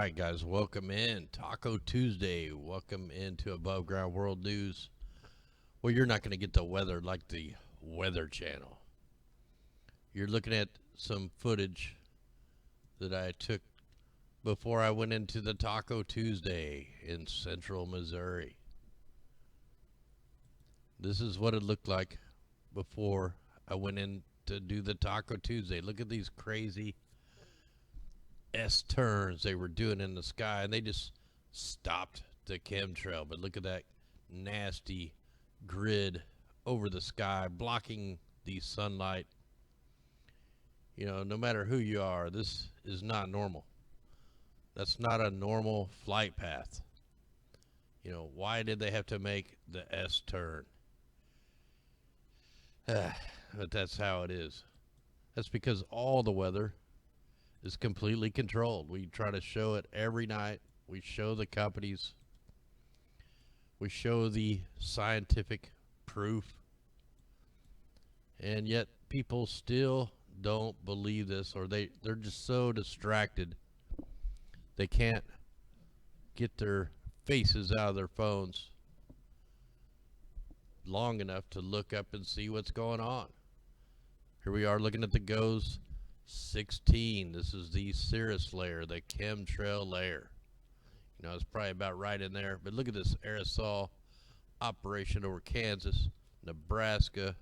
right, guys, welcome in. Taco Tuesday. Welcome into Above Ground World News. Well, you're not going to get the weather like the Weather Channel. You're looking at some footage that I took before I went into the Taco Tuesday in central Missouri. This is what it looked like before I went in to do the Taco Tuesday. Look at these crazy S-turns they were doing in the sky, and they just stopped the chemtrail. But look at that nasty grid over the sky, blocking the sunlight. You know, no matter who you are, this is not normal. That's not a normal flight path. You know, why did they have to make the S-turn? But that's how it is. That's because all the weather is completely controlled. We try to show it every night. We show the companies. We show the scientific proof. And yet people still don't believe this, or they're just so distracted they can't get their faces out of their phones long enough to look up and see what's going on. Here we are looking at the GOES 16. This is the cirrus layer, the chemtrail layer. You know, it's probably about right in there. But look at this aerosol operation over Kansas, Nebraska,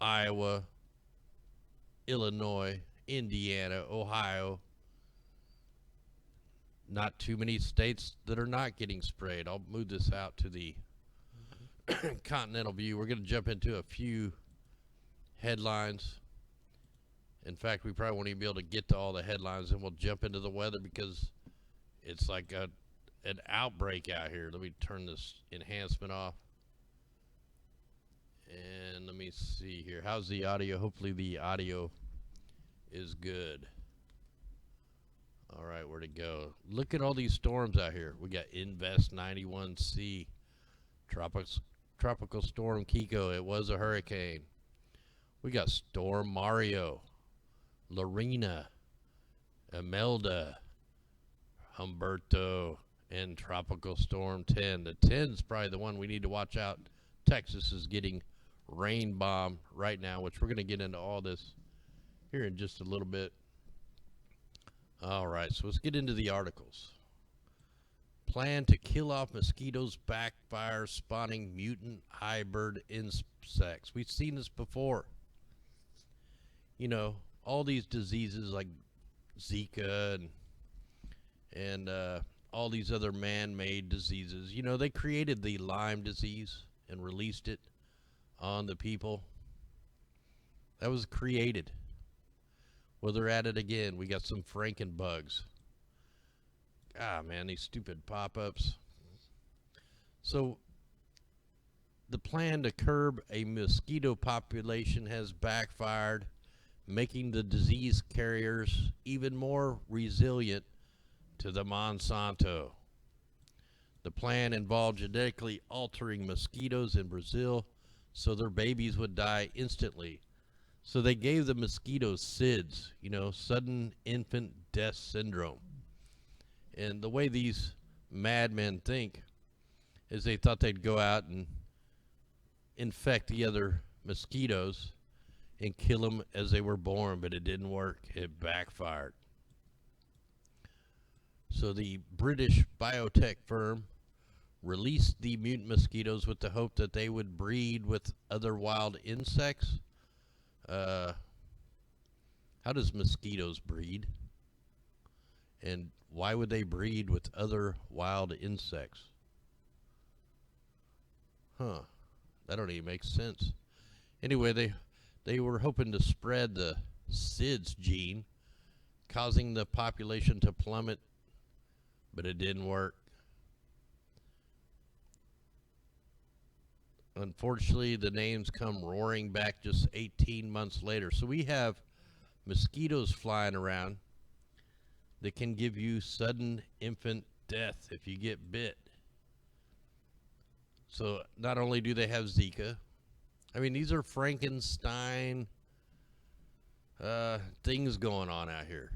Iowa, Illinois, Indiana, Ohio. Not too many states that are not getting sprayed. I'll move this out to the continental view. We're going to jump into a few headlines. In fact, we probably won't even be able to get to all the headlines, and we'll jump into the weather because it's like an outbreak out here. Let me turn this enhancement off. And let me see here. How's the audio? Hopefully the audio is good. All right, where to go? Look at all these storms out here. We got Invest 91C, Tropical Storm Kiko. It was a hurricane. We got Storm Mario, Lorena, Imelda, Humberto, and Tropical Storm 10. The 10's probably the one we need to watch out. Texas is getting rain bomb right now, which we're going to get into all this here in just a little bit. All right, so let's get into the articles. Plan to kill off mosquitoes backfire, spawning mutant hybrid insects. We've seen this before. You know, all these diseases like Zika and all these other man-made diseases. You know, they created the Lyme disease and released it on the people. That was created. Well, they're at it again. We got some Frankenbugs. Ah, man, these stupid pop-ups. So the plan to curb a mosquito population has backfired, making the disease carriers even more resilient to the Monsanto. The plan involved genetically altering mosquitoes in Brazil so their babies would die instantly. So they gave the mosquitoes SIDS, you know, sudden infant death syndrome. And the way these madmen think is they thought they'd go out and infect the other mosquitoes and kill them as they were born, but it didn't work. It backfired. So the British biotech firm released the mutant mosquitoes with the hope that they would breed with other wild insects. How does mosquitoes breed? And why would they breed with other wild insects? That don't even make sense. Anyway, they were hoping to spread the SIDS gene, causing the population to plummet, but it didn't work. Unfortunately, the names come roaring back just 18 months later. So we have mosquitoes flying around that can give you sudden infant death if you get bit. So not only do they have Zika, I mean, these are Frankenstein things going on out here.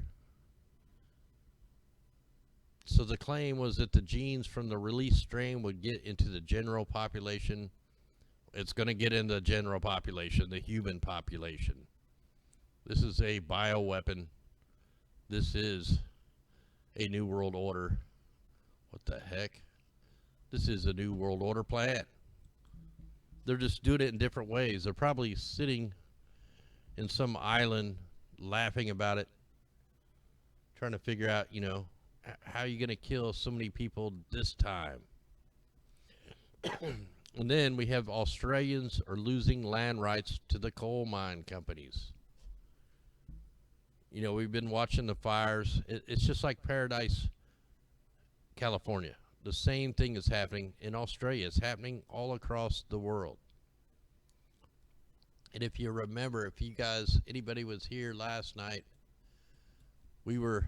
So the claim was that the genes from the released strain would get into the general population. It's going to get in the general population, the human population. This is a bioweapon. This is a new world order. What the heck? This is a new world order plan. They're just doing it in different ways. They're probably sitting in some island laughing about it, trying to figure out, you know, how are you going to kill so many people this time? And then we have Australians are losing land rights to the coal mine companies. You know, we've been watching the fires. It's just like Paradise, California. The same thing is happening in Australia. It's happening all across the world. And if you remember, if you guys, anybody was here last night, we were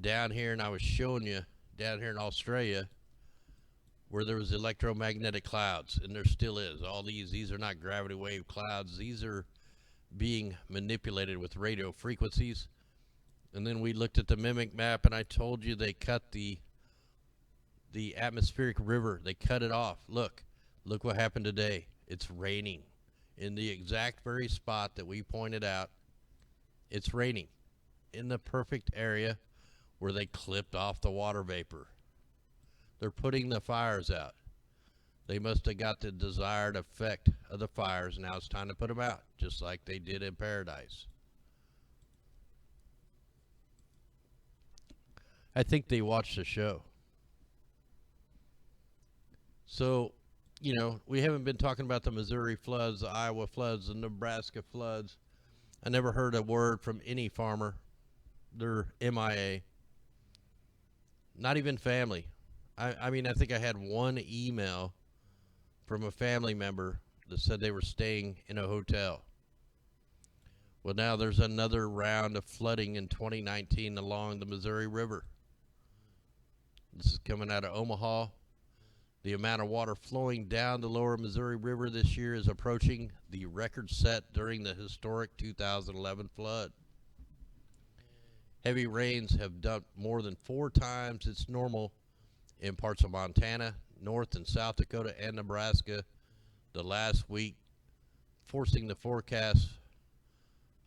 down here and I was showing you down here in Australia where there was electromagnetic clouds, and there still is. All these are not gravity wave clouds. These are being manipulated with radio frequencies. And then we looked at the mimic map, and I told you they cut the atmospheric river. They cut it off. Look what happened today. It's raining in the exact very spot that we pointed out. It's raining in the perfect area where they clipped off the water vapor. They're putting the fires out. They must have got the desired effect of the fires. Now it's time to put them out, just like they did in Paradise. I think they watched the show. So, you know, we haven't been talking about the Missouri floods, the Iowa floods, the Nebraska floods. I never heard a word from any farmer. They're MIA. Not even family. I mean, I think I had one email from a family member that said they were staying in a hotel. Well, now there's another round of flooding in 2019 along the Missouri River. This is coming out of Omaha. The amount of water flowing down the lower Missouri River this year is approaching the record set during the historic 2011 flood. Heavy rains have dumped more than 4 times its normal in parts of Montana, North and South Dakota, and Nebraska the last week, forcing the forecast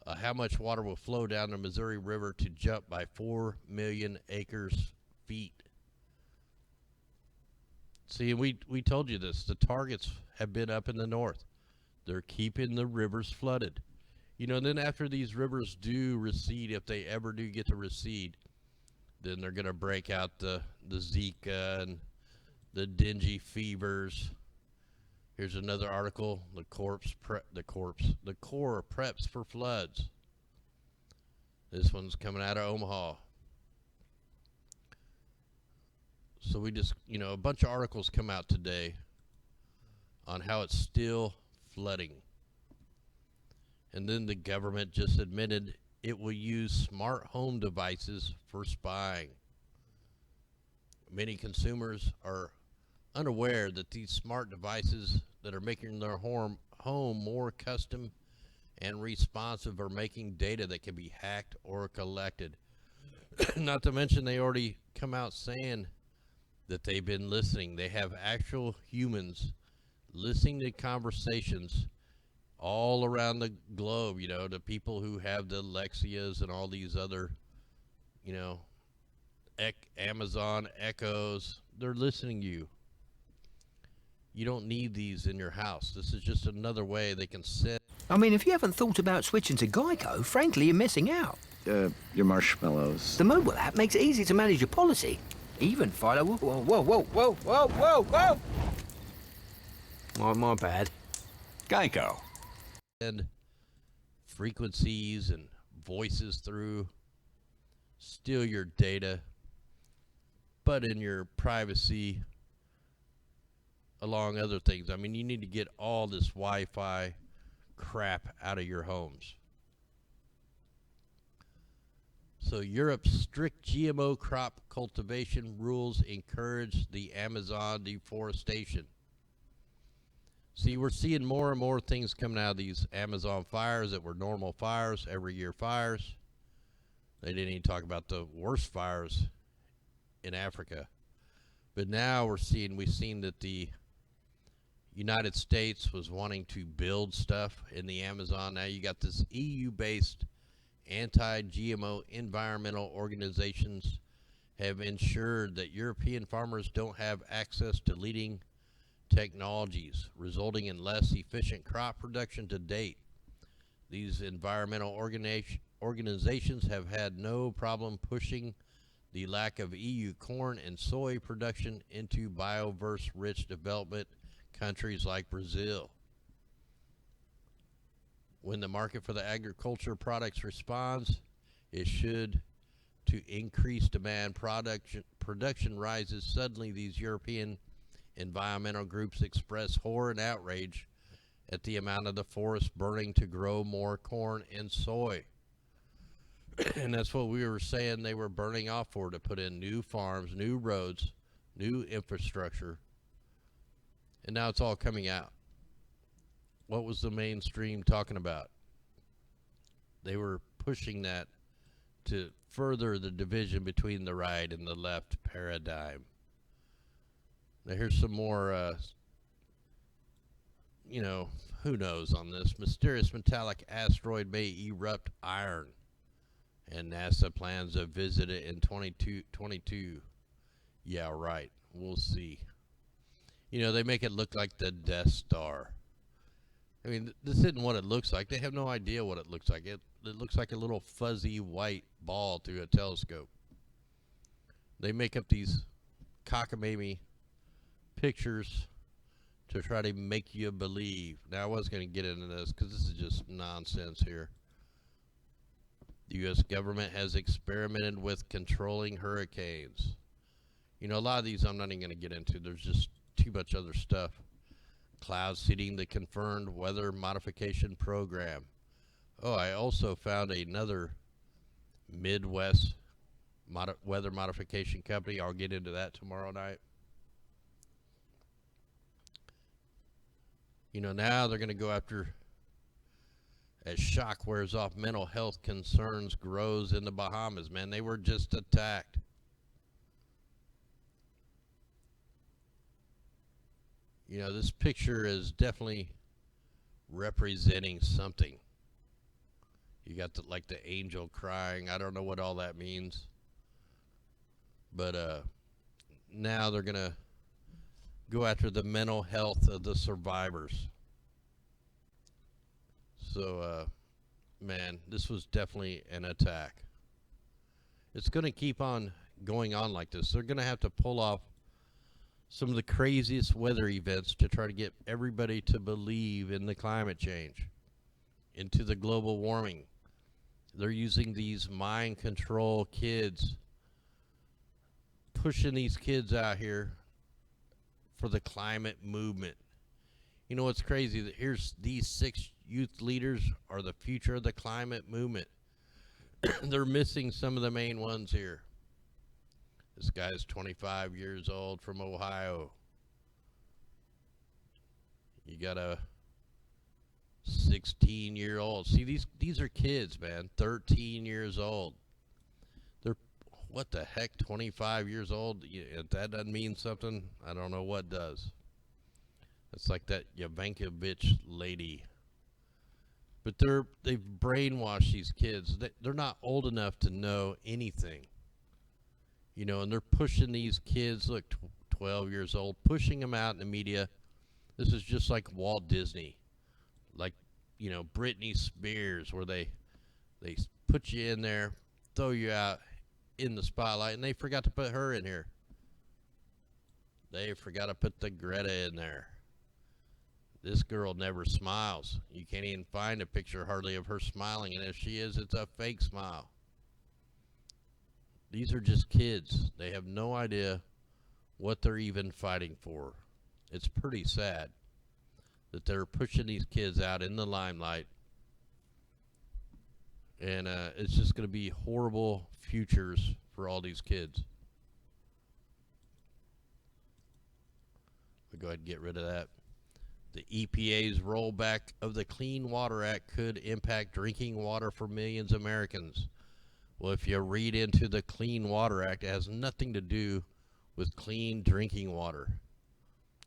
how much water will flow down the Missouri River to jump by 4 million acres feet. See, we told you this. The targets have been up in the north. They're keeping the rivers flooded. You know, and then after these rivers do recede, if they ever do get to recede, then they're going to break out the Zika and the dingy fevers. Here's another article. The Corps preps for floods. This one's coming out of Omaha. So we just, you know, a bunch of articles come out today on how it's still flooding. And then the government just admitted it will use smart home devices for spying. Many consumers are unaware that these smart devices that are making their home more custom and responsive are making data that can be hacked or collected. Not to mention they already come out saying that they've been listening. They have actual humans listening to conversations all around the globe, you know, the people who have the Alexias and all these other, you know, Amazon Echoes. They're listening to you. You don't need these in your house. This is just another way they can send. I mean, if you haven't thought about switching to Geico, frankly, you're missing out. Your marshmallows. The mobile app makes it easy to manage your policy. Even follow... Whoa. Oh, my bad. Geico. And frequencies and voices through, steal your data, but in your privacy, along other things. I mean, you need to get all this Wi-Fi crap out of your homes. So Europe's strict GMO crop cultivation rules encourage the Amazon deforestation. See, we're seeing more and more things coming out of these Amazon fires that were normal fires, every year fires. They didn't even talk about the worst fires in Africa. But now we've seen that the United States was wanting to build stuff in the Amazon. Now you got this EU-based anti-GMO environmental organizations have ensured that European farmers don't have access to leading technologies, resulting in less efficient crop production to date. These environmental organizations have had no problem pushing the lack of EU corn and soy production into bioverse-rich development countries like Brazil. When the market for the agriculture products responds, it should to increase demand. Production rises. Suddenly, these European environmental groups express horror and outrage at the amount of the forest burning to grow more corn and soy. And that's what we were saying they were burning off for, to put in new farms, new roads, new infrastructure. And now it's all coming out. What was the mainstream talking about? They were pushing that to further the division between the right and the left paradigm. Now here's some more, who knows on this. Mysterious metallic asteroid may erupt iron, and NASA plans to visit it in 2022. Yeah, right. We'll see. They make it look like the Death Star. I mean, this isn't what it looks like. They have no idea what it looks like. It looks like a little fuzzy white ball through a telescope. They make up these cockamamie pictures to try to make you believe. Now, I was going to get into this because this is just nonsense here. The U.S. government has experimented with controlling hurricanes. A lot of these I'm not even going to get into. There's just too much other stuff. Cloud seeding, the confirmed weather modification program. Oh, I also found another Midwest weather modification company. I'll get into that tomorrow night. Now they're going to go after, as shock wears off, mental health concerns grows in the Bahamas. Man, they were just attacked. This picture is definitely representing something. You got the angel crying. I don't know what all that means. But now they're going to go after the mental health of the survivors. So, man, this was definitely an attack. It's going to keep on going on like this. They're going to have to pull off some of the craziest weather events to try to get everybody to believe in the climate change, into the global warming. They're using these mind control kids, pushing these kids out here for the climate movement. What's crazy? That here's these 6 youth leaders are the future of the climate movement. They're missing some of the main ones here. This guy's 25 years old from Ohio. You got a 16-year-old. See, these are kids, man. 13 years old. They're, what the heck, 25 years old? If that doesn't mean something, I don't know what does. It's like that Yovankovich lady. But they've brainwashed these kids. They're not old enough to know anything. And they're pushing these kids, look, 12 years old, pushing them out in the media. This is just like Walt Disney, like, Britney Spears, where they put you in there, throw you out in the spotlight, and they forgot to put her in here. They forgot to put the Greta in there. This girl never smiles. You can't even find a picture hardly of her smiling, and if she is, it's a fake smile. These are just kids. They have no idea what they're even fighting for. It's pretty sad that they're pushing these kids out in the limelight. And it's just going to be horrible futures for all these kids. We'll go ahead and get rid of that. The EPA's rollback of the Clean Water Act could impact drinking water for millions of Americans. Well, if you read into the Clean Water Act, it has nothing to do with clean drinking water.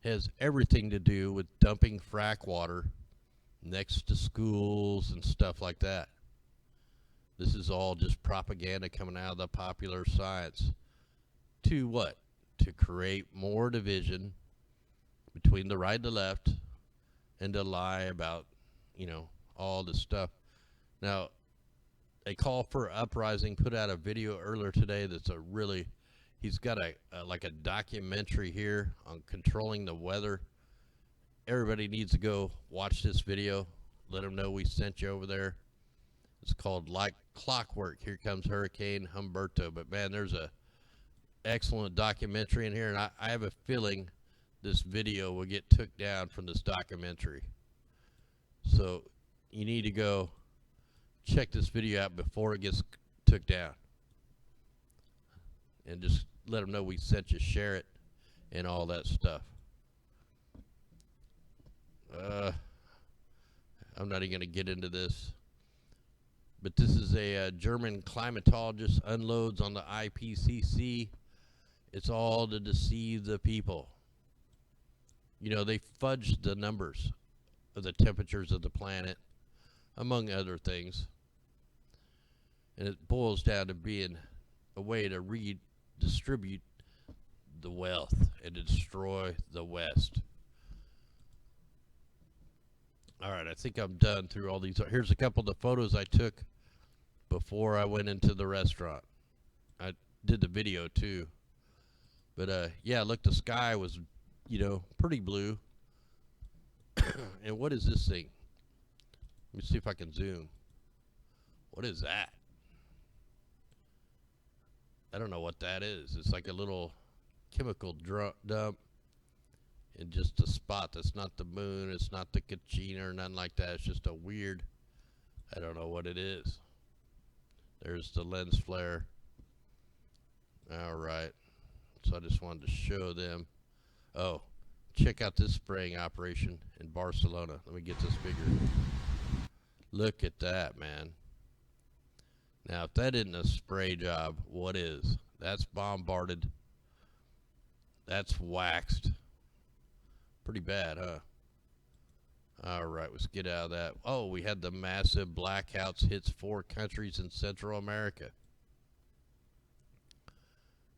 It has everything to do with dumping frack water next to schools and stuff like that. This is all just propaganda coming out of the popular science. To what? To create more division between the right and the left, and to lie about, all this stuff. Now, a call for uprising put out a video earlier today that's he's got like a documentary here on controlling the weather. Everybody needs to go watch this video. Let them know we sent you over there. It's called Like Clockwork. Here comes Hurricane Humberto. But man, there's a excellent documentary in here, and I have a feeling this video will get took down from this documentary. So you need to go check this video out before it gets took down. And just let them know we sent you, share it, and all that stuff. I'm not even going to get into this. But this is a German climatologist unloads on the IPCC. It's all to deceive the people. They fudged the numbers of the temperatures of the planet, among other things. And it boils down to being a way to redistribute the wealth and to destroy the West. All right, I think I'm done through all these. Here's a couple of the photos I took before I went into the restaurant. I did the video too. But yeah, look, the sky was, pretty blue. And what is this thing? Let me see if I can zoom. What is that? I don't know what that is. It's like a little chemical dump in just a spot. That's not the moon. It's not the Kachina or nothing like that. It's just a weird, I don't know what it is. There's the lens flare. All right. So I just wanted to show them. Oh, check out this spraying operation in Barcelona. Let me get this bigger. Look at that, man. Now, if that isn't a spray job, what is? That's bombarded. That's waxed. Pretty bad, huh? All right, let's get out of that. Oh, we had the massive blackouts hits 4 countries in Central America.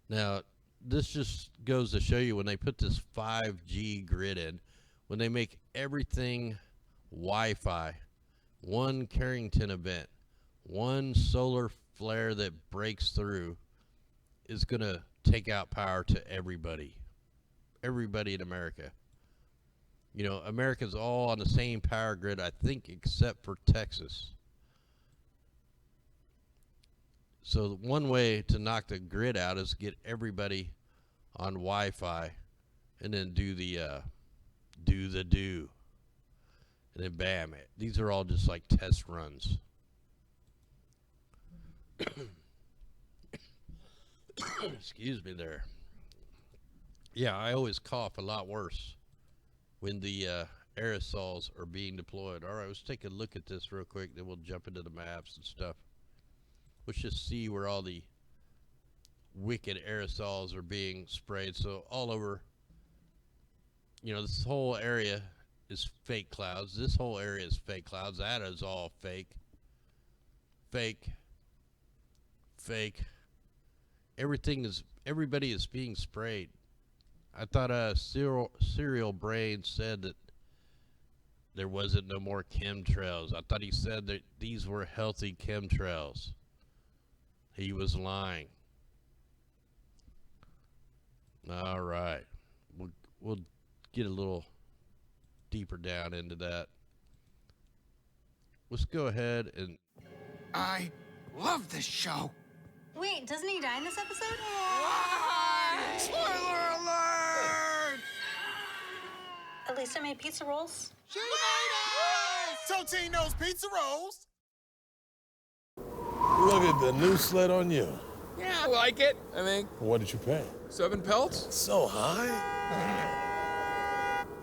Now, this just goes to show you when they put this 5G grid in, when they make everything Wi-Fi, one Carrington event, one solar flare that breaks through is going to take out power to everybody in America. America's all on the same power grid, I think, except for Texas. So one way to knock the grid out is get everybody on Wi-Fi, and then do the and then bam, these are all just like test runs. Excuse me there. Yeah, I always cough a lot worse when the aerosols are being deployed. All right, let's take a look at this real quick, then we'll jump into the maps and stuff. Let's just see where all the wicked aerosols are being sprayed. So all over, this whole area is fake clouds. This whole area is fake clouds. That is all fake. Everybody is being sprayed. I thought Serial Brain said that there wasn't no more chemtrails. I thought he said that these were healthy chemtrails. He was lying. All right. We'll get a little deeper down into that. Let's go ahead and... I love this show. Wait, doesn't he die in this episode? What? Spoiler alert! At least I made pizza rolls. She made it! Totino's Pizza Rolls. Look at the new sled on you. Yeah, I like it. I think What did you pay? 7 pelts. So high?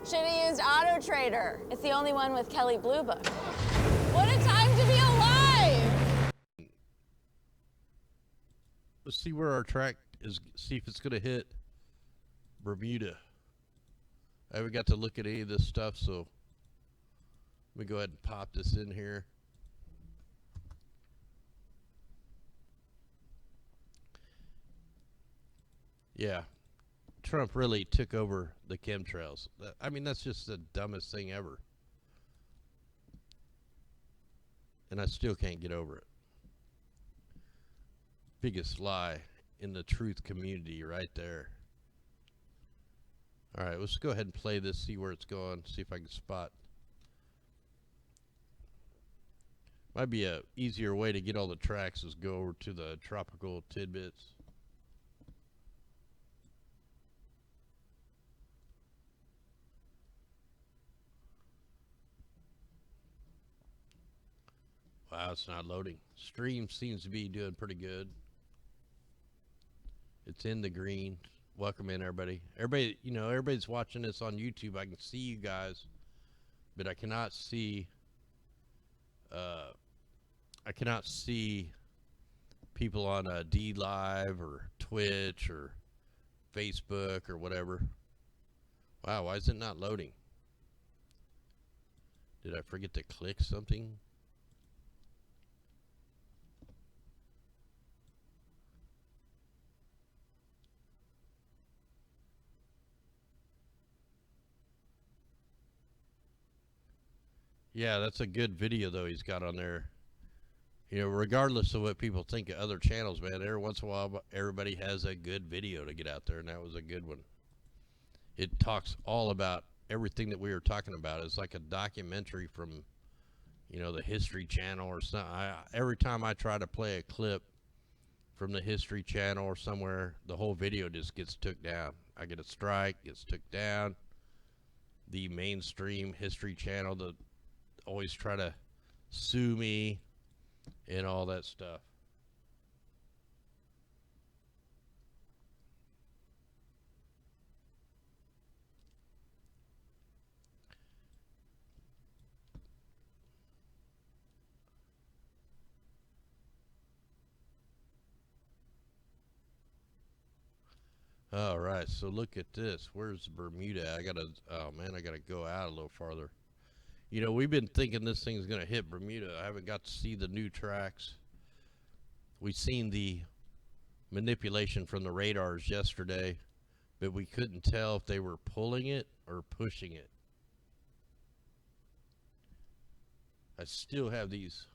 Should've used Auto Trader. It's the only one with Kelly Blue Book. What a time to be alive! Let's see where our track is, see if it's going to hit Bermuda. I haven't got to look at any of this stuff, so let me go ahead and pop this in here. Yeah, Trump really took over the chemtrails. I mean, that's just the dumbest thing ever. And I still can't get over it. Biggest lie in the truth community right there. All right, let's go ahead and play this, see where it's going, see if I can spot. Might be a easier way to get all the tracks is go over to the tropical tidbits. Wow, it's not loading. Stream seems to be doing pretty good. It's in the green. Welcome in, everybody. Everybody, you know, everybody's watching this on YouTube. I can see you guys, but I cannot see. I cannot see people on D Live or Twitch or Facebook or whatever. Wow, why is it not loading? Did I forget to click something? Yeah, that's a good video, though, he's got on there. You know, regardless of what people think of other channels, man, every once in a while, everybody has a good video to get out there, and that was a good one. It talks all about everything that we were talking about. It's like a documentary from, you know, the History Channel or something. Every time I try to play a clip from the History Channel or somewhere, the whole video just gets took down. I get a strike, gets took down. The mainstream History Channel, the always try to sue me and all that stuff. All right, so look at this. Where's Bermuda? I gotta, oh man, I gotta go out a little farther. You know, we've been thinking this thing's going to hit Bermuda. I haven't got to see the new tracks. We've seen the manipulation from the radars yesterday, but we couldn't tell if they were pulling it or pushing it. I still have these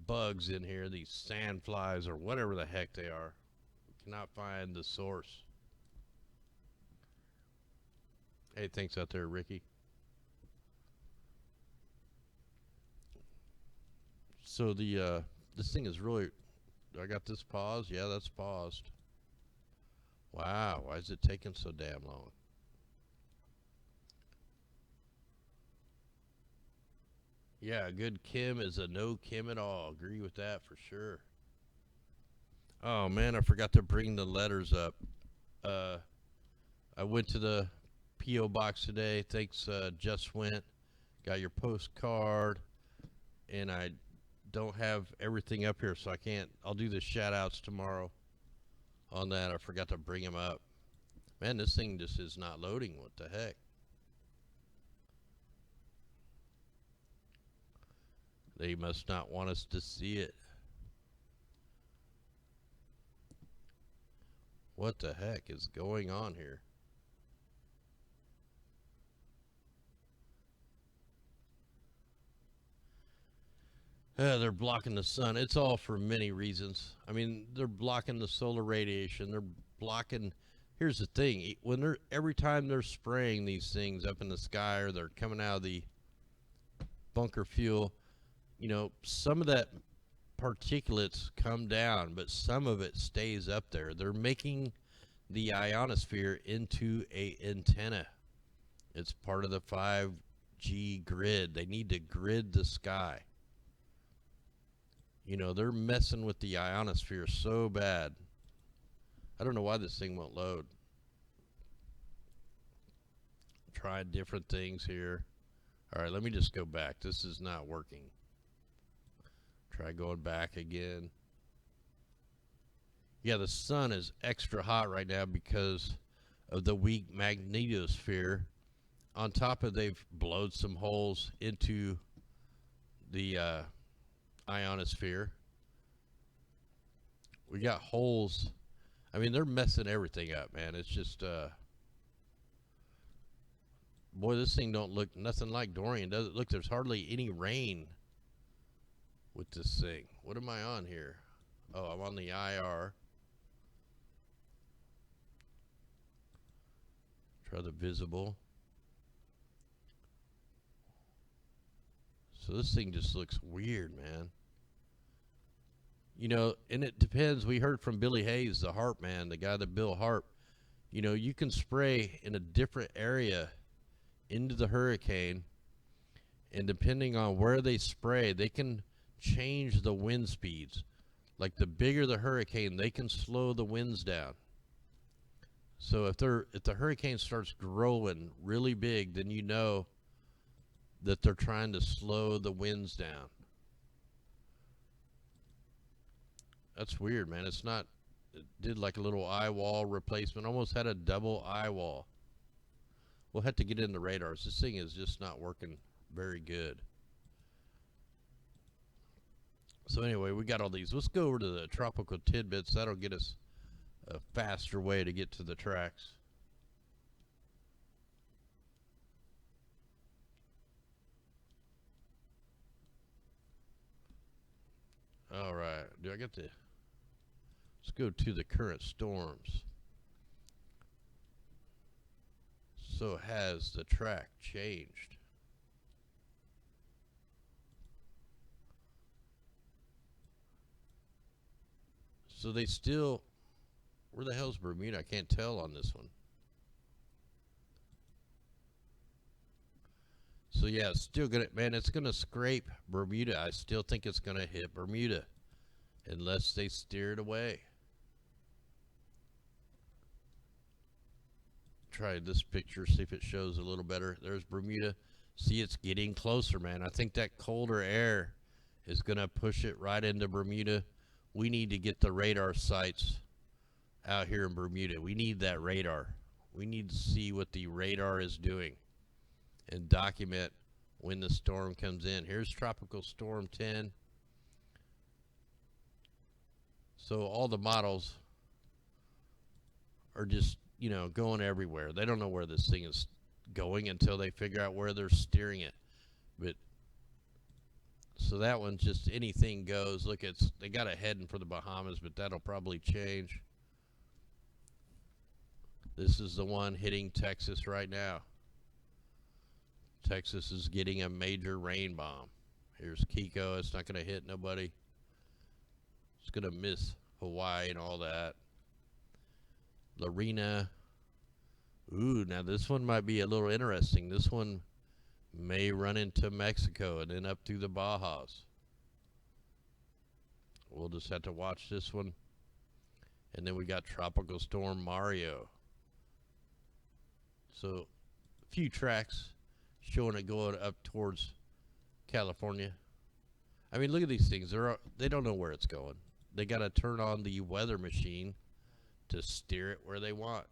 bugs in here, these sand flies or whatever the heck they are. We cannot find the source. Hey, thanks out there, Ricky. So the this thing is really, I got this paused. Yeah, that's paused. Wow, why is it taking so damn long? Yeah, a good Kim is a no Kim at all. Agree with that for sure. Oh man, I forgot to bring the letters up. I went to the P.O. box today. Thanks, just went. Got your postcard, and I don't have everything up here, so I can't. I'll do the shout outs tomorrow on that. I forgot to bring them up. Man, this thing just is not loading. What the heck? They must not want us to see it. What the heck is going on here? They're blocking the sun. It's all for many reasons. I mean, they're blocking the solar radiation. They're blocking. Here's the thing: when they're every time they're spraying these things up in the sky, or they're coming out of the bunker fuel, you know, some of that particulates come down, but some of it stays up there. They're making the ionosphere into a antenna. It's part of the 5G grid. They need to grid the sky. You know, they're messing with the ionosphere so bad. I don't know why this thing won't load. Tried different things here. All right, let me just go back. This is not working. Try going back again. Yeah, the sun is extra hot right now because of the weak magnetosphere. On top of they've blowed some holes into the ionosphere. We got holes. I mean, they're messing everything up, man. It's just, boy, this thing don't look nothing like Dorian, does it? Look, there's hardly any rain with this thing. What am I on here? Oh, I'm on the IR. Try the visible. So this thing just looks weird, man. You know, and it depends. We heard from Billy Hayes, the Hart man, the guy that built Hart. You know, you can spray in a different area into the hurricane, and depending on where they spray, they can change the wind speeds. Like the bigger the hurricane, they can slow the winds down. So if the hurricane starts growing really big, then you know that they're trying to slow the winds down. That's weird, man. It's not, it did like a little eye wall replacement, almost had a double eye wall. We'll have to get in the radars. This thing is just not working very good. So anyway, we got all these. Let's go over to the tropical tidbits. That'll get us a faster way to get to the tracks. All right. Do I get the... Let's go to the current storms. So has the track changed? So they still... Where the hell's Bermuda? I can't tell on this one. So yeah, it's still gonna, man, it's gonna scrape Bermuda. I still think it's gonna hit Bermuda unless they steer it away. Try this picture, see if it shows a little better. There's Bermuda. See, it's getting closer, man. I think that colder air is gonna push it right into Bermuda. We need to get the radar sites out here in Bermuda. We need that radar. We need to see what the radar is doing and document when the storm comes in. Here's Tropical Storm 10. So all the models are just, you know, going everywhere. They don't know where this thing is going until they figure out where they're steering it. But so that one, just anything goes. Look, they got it heading for the Bahamas, but that'll probably change. This is the one hitting Texas right now. Texas is getting a major rain bomb. Here's Kiko. It's not going to hit nobody. It's going to miss Hawaii and all that. Lorena. Ooh, now this one might be a little interesting. This one may run into Mexico and then up through the Bajas. We'll just have to watch this one. And then we got Tropical Storm Mario. So, a few tracks showing it going up towards California. I mean, look at these things. They don't know where it's going. They got to turn on the weather machine to steer it where they want.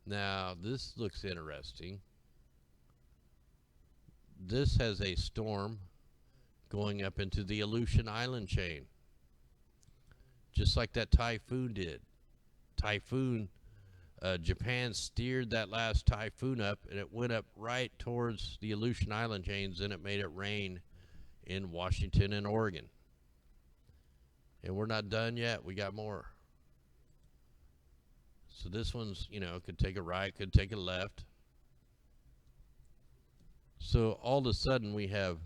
Now, this looks interesting. This has a storm going up into the Aleutian Island chain, just like that typhoon did. Japan steered that last typhoon up, and it went up right towards the Aleutian Island chains, and it made it rain in Washington and Oregon. And we're not done yet. We got more. So this one's, you know, could take a right, could take a left. So all of a sudden we have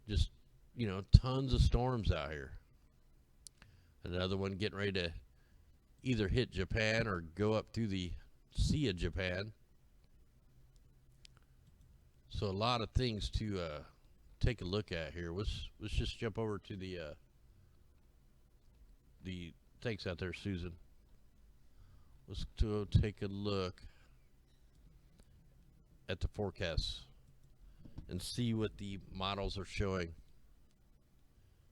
just, you know, tons of storms out here. Another one getting ready to either hit Japan or go up through the Sea of Japan. So a lot of things to take a look at here. Let's just jump over to the thanks out there, Susan. Let's go take a look at the forecasts and see what the models are showing.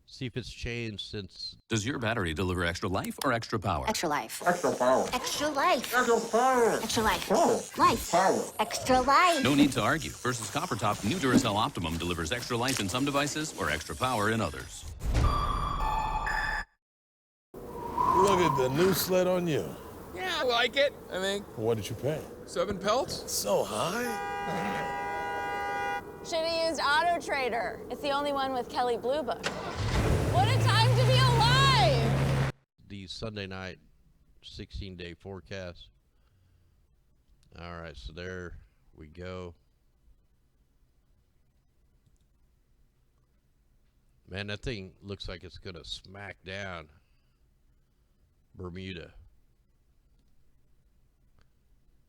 See if it's changed since. Does your battery deliver extra life or extra power? Extra life. Extra power. Extra life. Extra power. Extra life. Power. Life. Power. Extra life. No need to argue. Versus Copper Top, new Duracell Optimum delivers extra life in some devices or extra power in others. Look at the new sled on you. Yeah, I like it. I think What did you pay? 7 pelts. So high? Should've used Auto Trader. It's the only one with Kelly Blue Book. What a time to be alive! The Sunday night 16-day forecast. All right, so there we go. Man, that thing looks like it's gonna smack down Bermuda.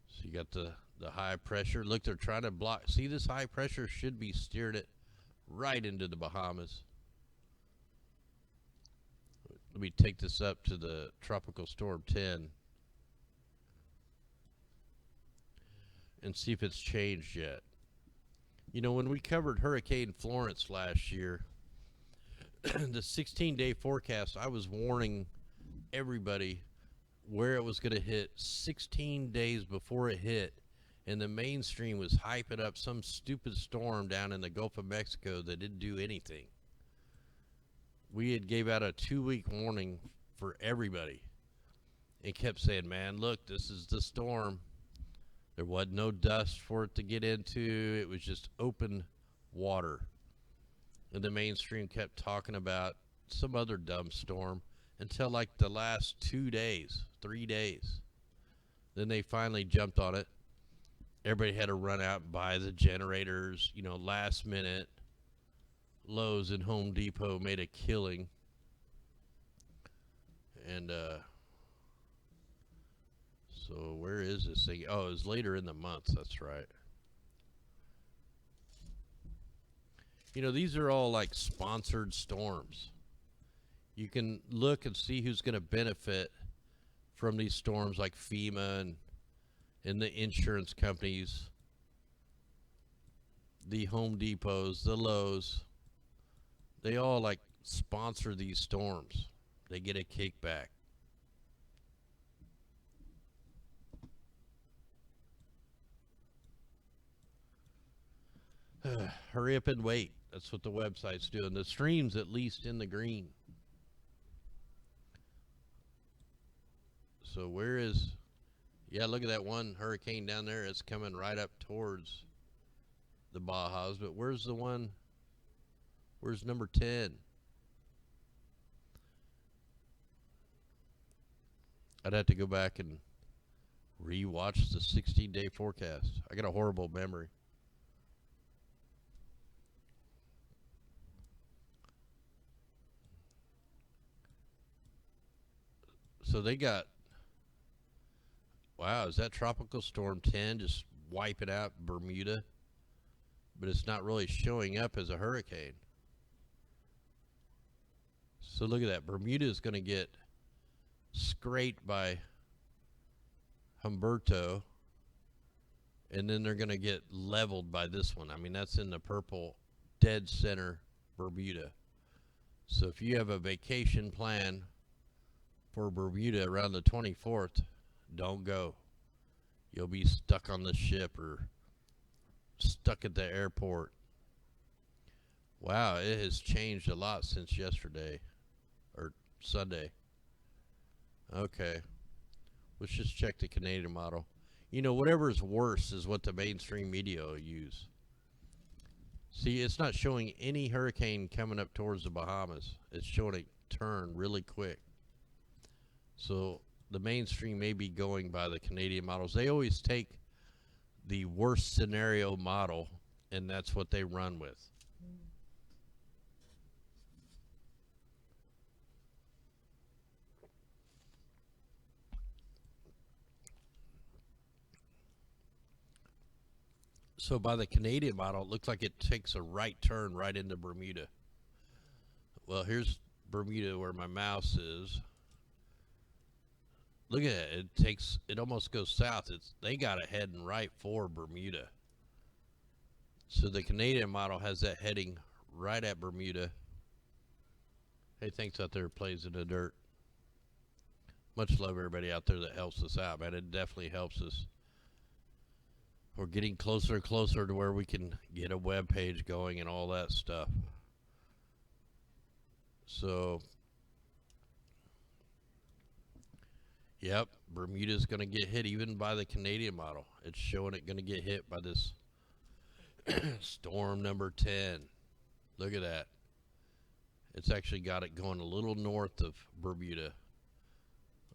So you got the high pressure. Look, they're trying to block. See, this high pressure should be steered it right into the Bahamas. Let me take this up to the Tropical Storm 10 and see if it's changed yet. You know, when we covered Hurricane Florence last year, the 16-day forecast, I was warning everybody where it was going to hit 16 days before it hit, and the mainstream was hyping up some stupid storm down in the Gulf of Mexico that didn't do anything. We had gave out a 2-week warning for everybody and kept saying, man, look, this is the storm. There was no dust for it to get into. It was just open water. And the mainstream kept talking about some other dumb storm until like the last 2 days, 3 days. Then they finally jumped on it. Everybody had to run out and buy the generators, you know, last minute. Lowe's and Home Depot made a killing. And so where is this thing? Oh, it was later in the month. That's right. You know, these are all like sponsored storms. You can look and see who's going to benefit from these storms, like FEMA and the insurance companies, the Home Depots, the Lowe's. They all like sponsor these storms. They get a kickback. Hurry up and wait. That's what the website's doing. The stream's at least in the green. So where is, yeah, look at that one hurricane down there. It's coming right up towards the Bajas. But where's the one? Where's number 10? I'd have to go back and re-watch the 16-day forecast. I got a horrible memory. So they got, wow, is that Tropical Storm 10 just wiping out Bermuda? But it's not really showing up as a hurricane. So look at that. Bermuda is going to get scraped by Humberto, and then they're going to get leveled by this one. I mean, that's in the purple, dead center Bermuda. So if you have a vacation plan for Bermuda around the 24th, don't go. You'll be stuck on the ship or stuck at the airport. Wow, it has changed a lot since yesterday or Sunday. Okay, let's just check the Canadian model. You know, whatever is worse is what the mainstream media will use. See, it's not showing any hurricane coming up towards the Bahamas. It's showing it turn really quick. So the mainstream may be going by the Canadian models. They always take the worst scenario model, and that's what they run with. So by the Canadian model, it looks like it takes a right turn right into Bermuda. Well, here's Bermuda where my mouse is. Look at it. It almost goes south. They got a heading right for Bermuda. So the Canadian model has that heading right at Bermuda. Hey, thanks out there, Plays in the Dirt. Much love, everybody out there that helps us out, man. It definitely helps us. We're getting closer and closer to where we can get a web page going and all that stuff. So, yep, Bermuda's going to get hit even by the Canadian model. It's showing it going to get hit by this storm number 10. Look at that. It's actually got it going a little north of Bermuda.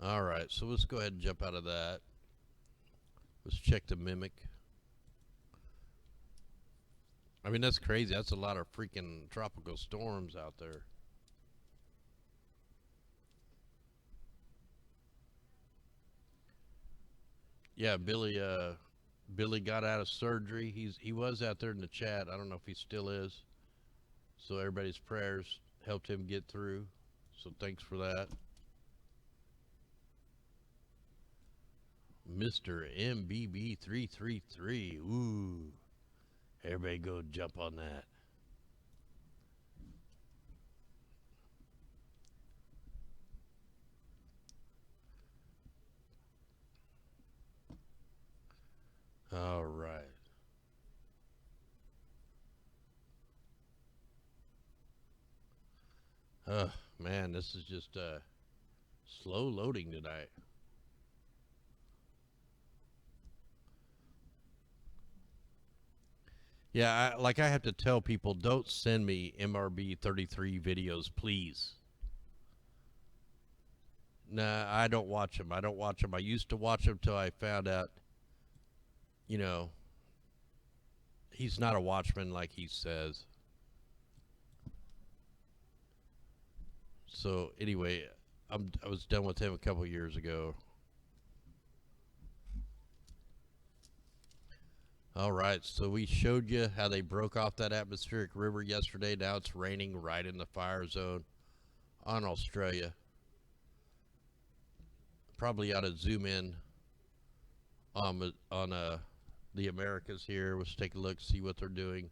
All right, so let's go ahead and jump out of that. Let's check the mimic. I mean, that's crazy. That's a lot of freaking tropical storms out there. Yeah, Billy got out of surgery. He was out there in the chat. I don't know if he still is. So everybody's prayers helped him get through. So thanks for that. Mr. MBB333. Ooh. Everybody go jump on that. All right. Man, this is just slow loading tonight. Yeah, I have to tell people, don't send me MRB33 videos, please. Nah, I don't watch them. I don't watch them. I used to watch them till I found out, you know, he's not a watchman like he says. So anyway, I was done with him a couple years ago. All right, so we showed you how they broke off that atmospheric river yesterday. Now it's raining right in the fire zone on Australia. Probably ought to zoom in on the Americas here. Let's take a look, see what they're doing.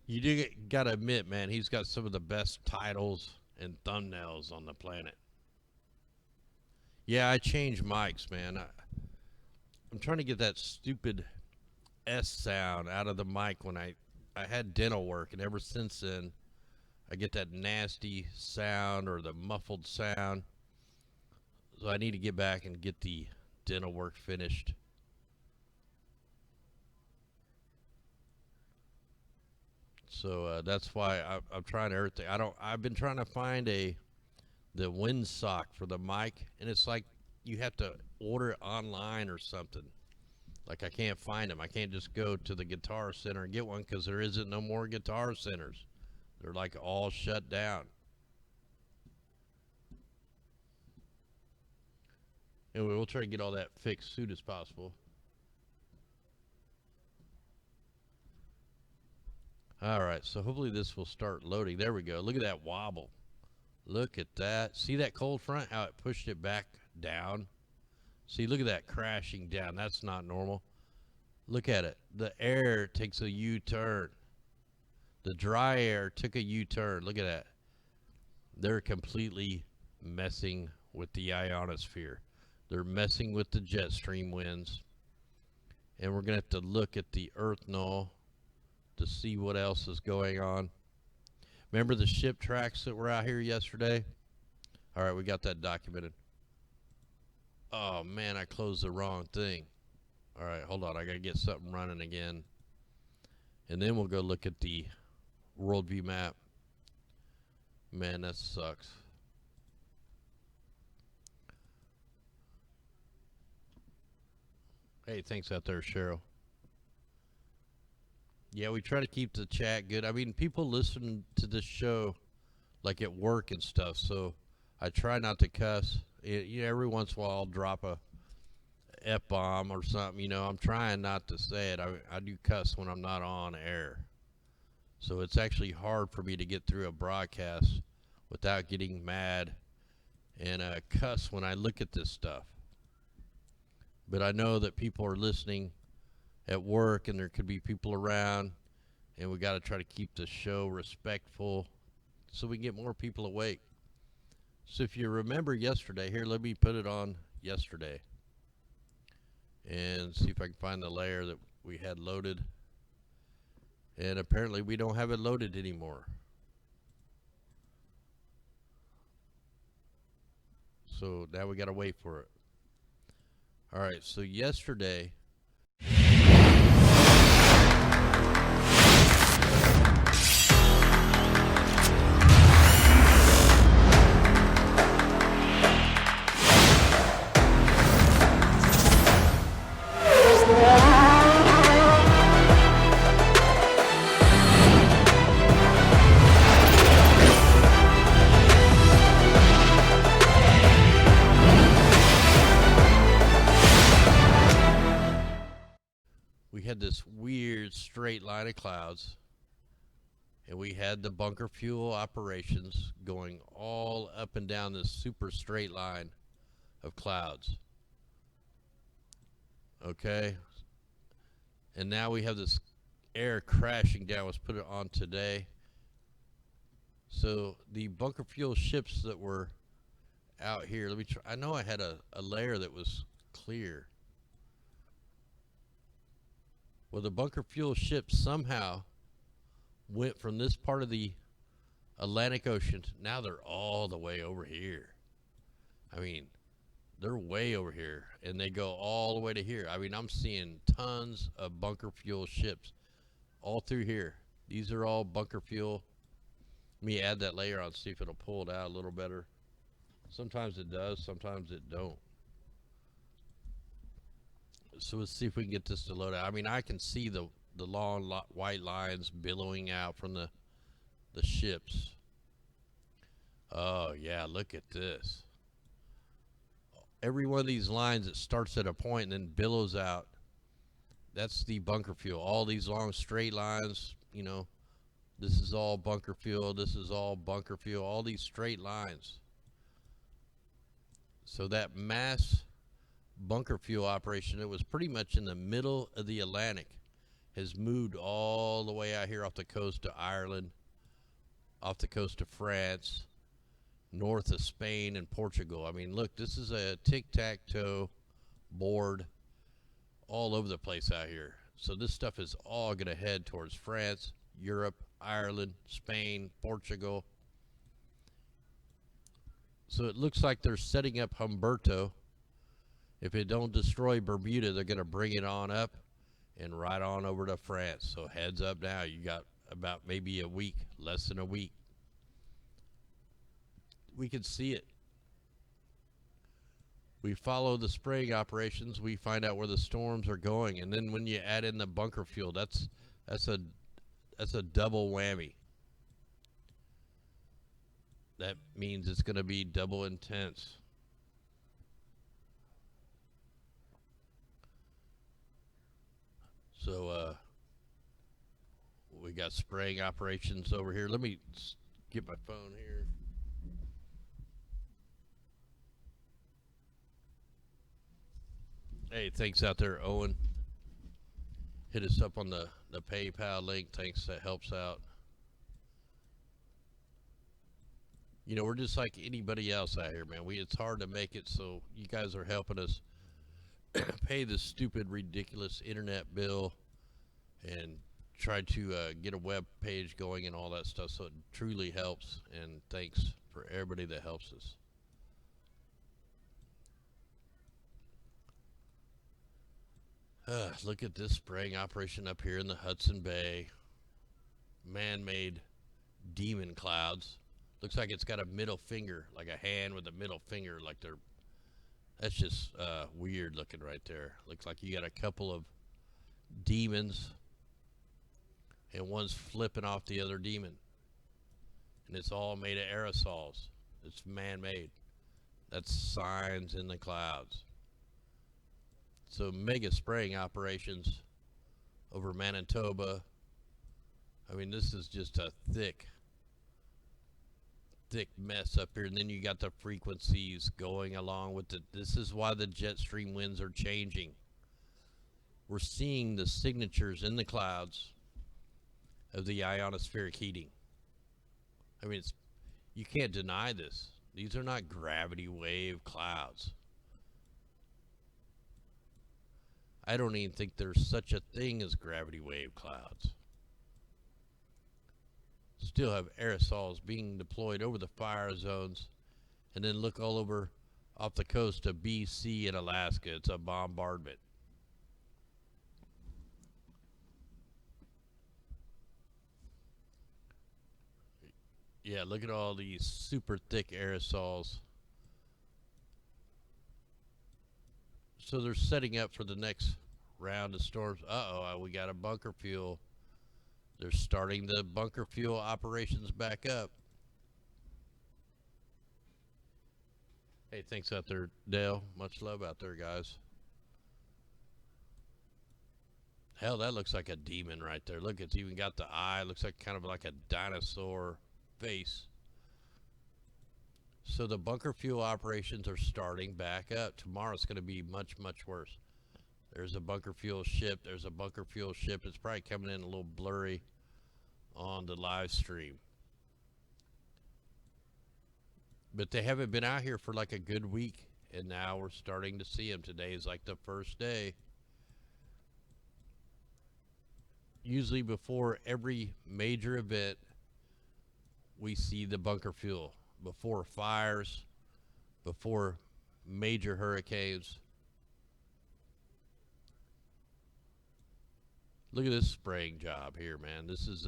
You do gotta admit, man, he's got some of the best titles and thumbnails on the planet. Yeah, I changed mics, man. I'm trying to get that stupid S sound out of the mic when I had dental work, and ever since then, I get that nasty sound or the muffled sound. So I need to get back and get the dental work finished. So that's why I'm trying everything. I've been trying to find the windsock for the mic, and it's like you have to order it online or something. Like I can't find them. I can't just go to the Guitar Center and get one because there isn't no more Guitar Centers. They're like all shut down. Anyway, we'll try to get all that fixed soon as possible. All right, so hopefully this will start loading. There we go. Look at that wobble. Look at that. See that cold front, how it pushed it back down? See, look at that crashing down. That's not normal. Look at it. The air takes a U-turn. The dry air took a U-turn. Look at that. They're completely messing with the ionosphere. They're messing with the jet stream winds. And we're going to have to look at the Earth null to see what else is going on. Remember the ship tracks that were out here yesterday? All right, we got that documented. Oh man, I closed the wrong thing. All right, hold on, I gotta get something running again, and then we'll go look at the worldview map. Man, that sucks. Hey, thanks out there, Cheryl. Yeah, we try to keep the chat good. I mean, people listen to this show like at work and stuff, so I try not to cuss. You know, every once in a while I'll drop a F-bomb or something. You know, I'm trying not to say it. I do cuss when I'm not on air. So it's actually hard for me to get through a broadcast without getting mad and cuss when I look at this stuff. But I know that people are listening at work, and there could be people around, and we got to try to keep the show respectful so we can get more people awake. So if you remember yesterday, here, let me put it on yesterday and see if I can find the layer that we had loaded. And apparently we don't have it loaded anymore. So now we got to wait for it. All right, so yesterday, we had this weird straight line of clouds, and we had the bunker fuel operations going all up and down this super straight line of clouds. Okay, and now we have this air crashing down. Let's put it on today. So the bunker fuel ships that were out here, let me try. I know I had a layer that was clear. Well, the bunker fuel ships somehow went from this part of the Atlantic Ocean. Now they're all the way over here. I mean, they're way over here, and they go all the way to here. I mean, I'm seeing tons of bunker fuel ships all through here. These are all bunker fuel. Let me add that layer on, see if it'll pull it out a little better. Sometimes it does, sometimes it don't. So let's see if we can get this to load out. I mean, I can see the long white lines billowing out from the ships. Oh yeah, look at this. Every one of these lines that starts at a point and then billows out, that's the bunker fuel. All these long straight lines, you know, this is all bunker fuel, this is all bunker fuel, all these straight lines. So that mass bunker fuel operation, it was pretty much in the middle of the Atlantic, has moved all the way out here off the coast of Ireland, off the coast of France, north of Spain and Portugal. I mean, look, this is a tic-tac-toe board all over the place out here. So this stuff is all going to head towards France, Europe, Ireland, Spain, Portugal. So it looks like they're setting up Humberto. If it don't destroy Bermuda, they're going to bring it on up and right on over to France. So heads up now. You got about maybe a week, less than a week. We can see it. We follow the spraying operations. We find out where the storms are going. And then when you add in the bunker fuel, that's a double whammy. That means it's going to be double intense. So we got spraying operations over here. Let me get my phone here. Hey, thanks out there, Owen. Hit us up on the PayPal link. Thanks, that helps out. You know, we're just like anybody else out here, man. It's hard to make it, so you guys are helping us pay this stupid, ridiculous internet bill and try to get a web page going and all that stuff. So it truly helps, and thanks for everybody that helps us. Look at this spraying operation up here in the Hudson Bay. Man-made demon clouds. Looks like it's got a middle finger, like a hand with a middle finger, like they're... That's just weird looking right there. Looks like you got a couple of demons, and one's flipping off the other demon. And it's all made of aerosols. It's man-made. That's signs in the clouds. So mega spraying operations over Manitoba. I mean, this is just a thick thick mess up here, and then you got the frequencies going along with it. This is why the jet stream winds are changing. We're seeing the signatures in the clouds of the ionospheric heating. I mean, you can't deny this. These are not gravity wave clouds. I don't even think there's such a thing as gravity wave clouds. Still have aerosols being deployed over the fire zones, and then look all over off the coast of BC and Alaska. It's a bombardment. Yeah, look at all these super thick aerosols. So they're setting up for the next round of storms. Uh-oh, we got a bunker fuel. They're starting the bunker fuel operations back up. Hey, thanks out there, Dale. Much love out there, guys. Hell, that looks like a demon right there. Look, it's even got the eye. Looks like kind of like a dinosaur face. So the bunker fuel operations are starting back up. Tomorrow's going to be much, much worse. There's a bunker fuel ship. There's a bunker fuel ship. It's probably coming in a little blurry on the live stream. But they haven't been out here for like a good week, and now we're starting to see them. Today is like the first day. Usually before every major event, we see the bunker fuel. Before fires, before major hurricanes. Look at this spraying job here, man. This is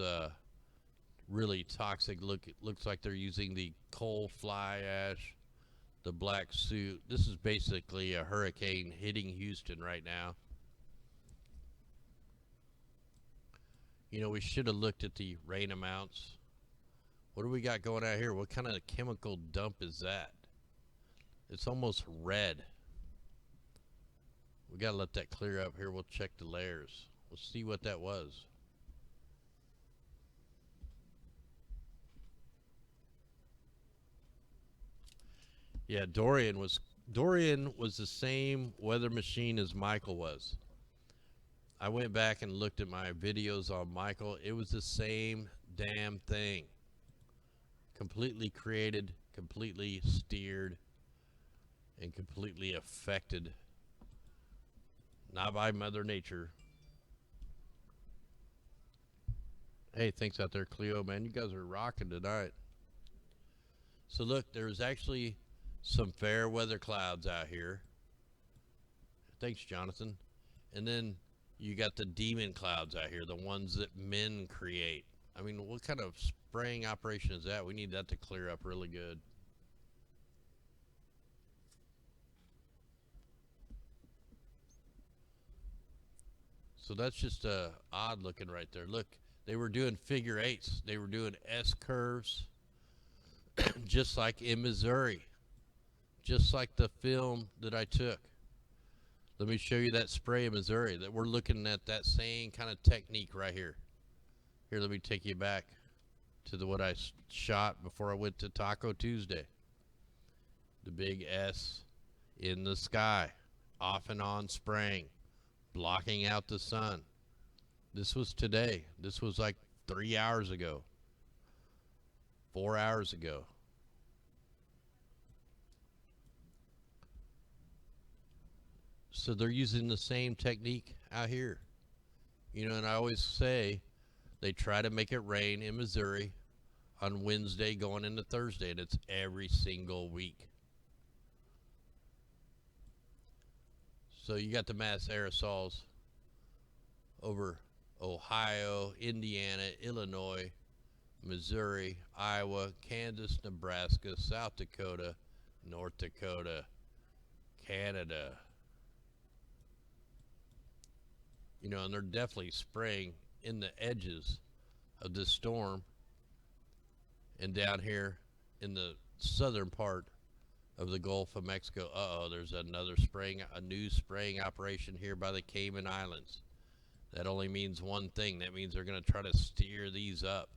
really toxic. Look, it looks like they're using the coal fly ash, the black suit. This is basically a hurricane hitting Houston right now. You know, we should have looked at the rain amounts. What do we got going out here? What kind of chemical dump is that? It's almost red. We got to let that clear up here. We'll check the layers. We'll see what that was. Yeah, Dorian was the same weather machine as Michael was. I went back and looked at my videos on Michael. It was the same damn thing. Completely created, completely steered, and completely affected. Not by Mother Nature. Hey, thanks out there, Cleo, man. You guys are rocking tonight. So look, there's actually some fair weather clouds out here. Thanks, Jonathan. And then you got the demon clouds out here, the ones that men create. I mean, what kind of spraying operation is that? We need that to clear up really good. So that's just odd looking right there. Look, they were doing figure eights. They were doing S curves, just like in Missouri, just like the film that I took. Let me show you that spray in Missouri. That we're looking at that same kind of technique right here. Here, let me take you back to what I shot before I went to Taco Tuesday. The big S in the sky, off and on spraying, blocking out the sun. This was today. This was like 3 hours ago, 4 hours ago. So they're using the same technique out here. You know, and I always say they try to make it rain in Missouri on Wednesday going into Thursday, and it's every single week. So you got the mass aerosols over Ohio, Indiana, Illinois, Missouri, Iowa, Kansas, Nebraska, South Dakota, North Dakota, Canada. You know, and they're definitely spraying in the edges of this storm. And down here in the southern part of the Gulf of Mexico, there's a new spraying operation here by the Cayman Islands. That only means one thing. That means they're going to try to steer these up.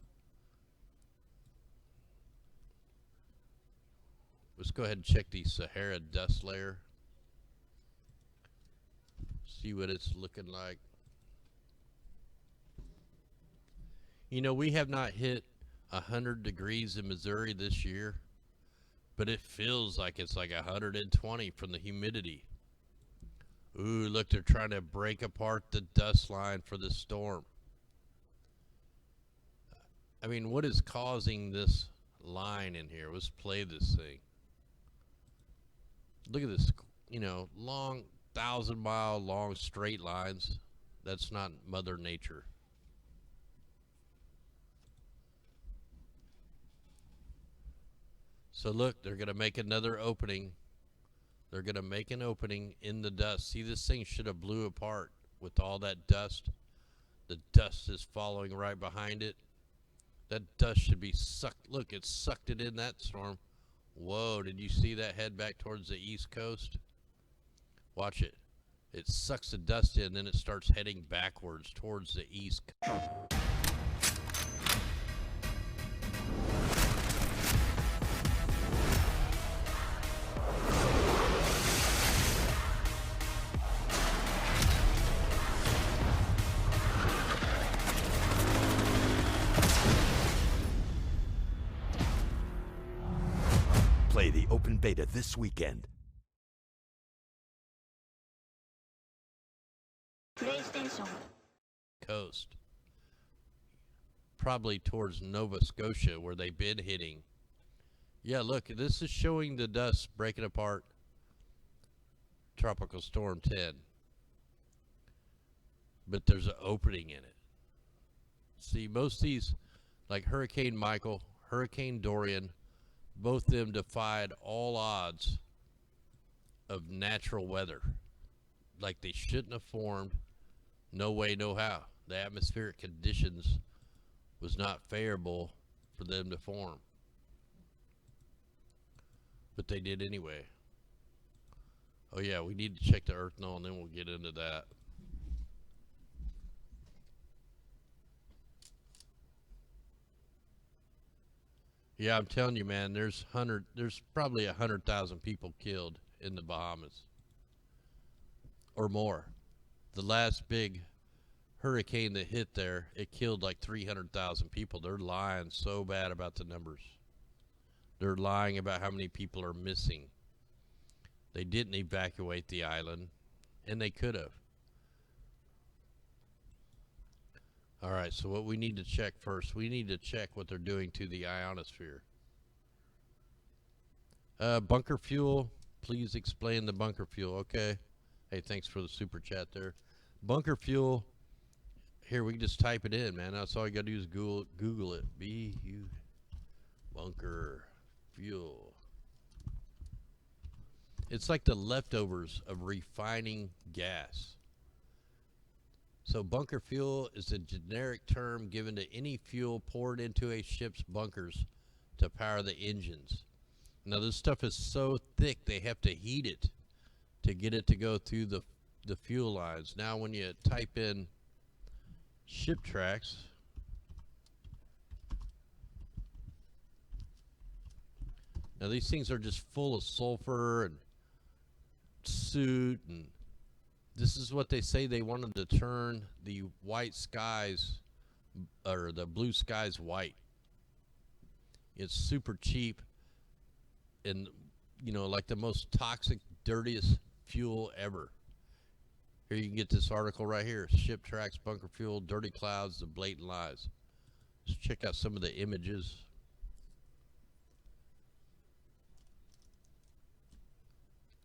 let's go ahead and check the Sahara dust layer. See what it's looking like. You know, we have not hit 100 degrees in Missouri this year, but it feels like it's like 120 from the humidity. Ooh, look, they're trying to break apart the dust line for the storm. I mean, what is causing this line in here? Let's play this thing. Look at this, you know, long, 1,000-mile long straight lines. That's not Mother Nature. So look, they're going to make another opening. They're going to make an opening in the dust. See, this thing should have blew apart with all that dust. The dust is following right behind it. That dust should be sucked. Look, it sucked it in that storm. Whoa, did you see that head back towards the east coast? Watch it. It sucks the dust in, then it starts heading backwards towards the east. Play the open beta this weekend. PlayStation. Coast. Probably towards Nova Scotia where they've been hitting. Yeah, look, this is showing the dust breaking apart Tropical Storm 10. But there's an opening in it. See, most of these, like Hurricane Michael, Hurricane Dorian, both of them defied all odds of natural weather. Like they shouldn't have formed. No way, no how. The atmospheric conditions was not favorable for them to form. But they did anyway. Oh yeah, we need to check the Earth null and then we'll get into that. Yeah, I'm telling you, man, there's probably 100,000 people killed in the Bahamas. Or more. The last big hurricane that hit there, it killed like 300,000 people. They're lying so bad about the numbers. They're lying about how many people are missing. They didn't evacuate the island, and they could have. All right, so what we need to check first, we need to check what they're doing to the ionosphere. Bunker fuel, please explain the bunker fuel. Okay. Hey, thanks for the super chat there. Bunker fuel, here, we can just type it in, man. That's all you got to do is Google it. Bunker fuel. It's like the leftovers of refining gas. So bunker fuel is a generic term given to any fuel poured into a ship's bunkers to power the engines. Now, this stuff is so thick, they have to heat it to get it to go through the fuel lines. Now, when you type in ship tracks, now these things are just full of sulfur and soot, and this is what they say they wanted to turn the white skies, or the blue skies, white. It's super cheap and, you know, like the most toxic, dirtiest fuel ever. Here you can get this article right here. Ship tracks, bunker fuel, dirty clouds, the blatant lies. Let's check out some of the images.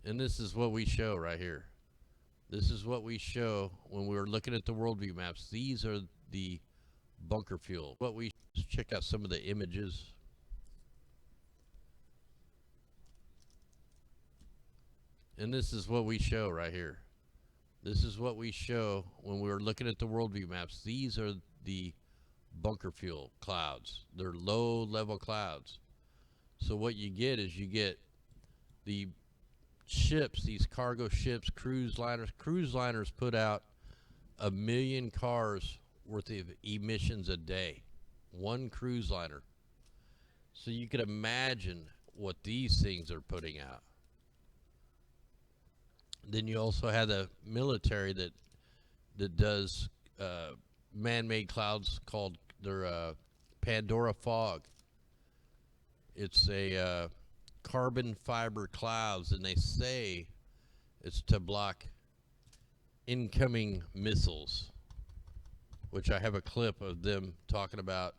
And this is what we show right here. This is what we show when we were looking at the worldview maps. These are the bunker fuel. Let's check out some of the images. And this is what we show right here. This is what we show when we were looking at the worldview maps. These are the bunker fuel clouds. They're low-level clouds. So what you get is you get the ships, these cargo ships, cruise liners. Cruise liners put out 1 million cars worth of emissions a day. One cruise liner. So you could imagine what these things are putting out. Then you also have the military that does man-made clouds called their Pandora fog. It's a carbon fiber clouds, and they say it's to block incoming missiles, which I have a clip of them talking about.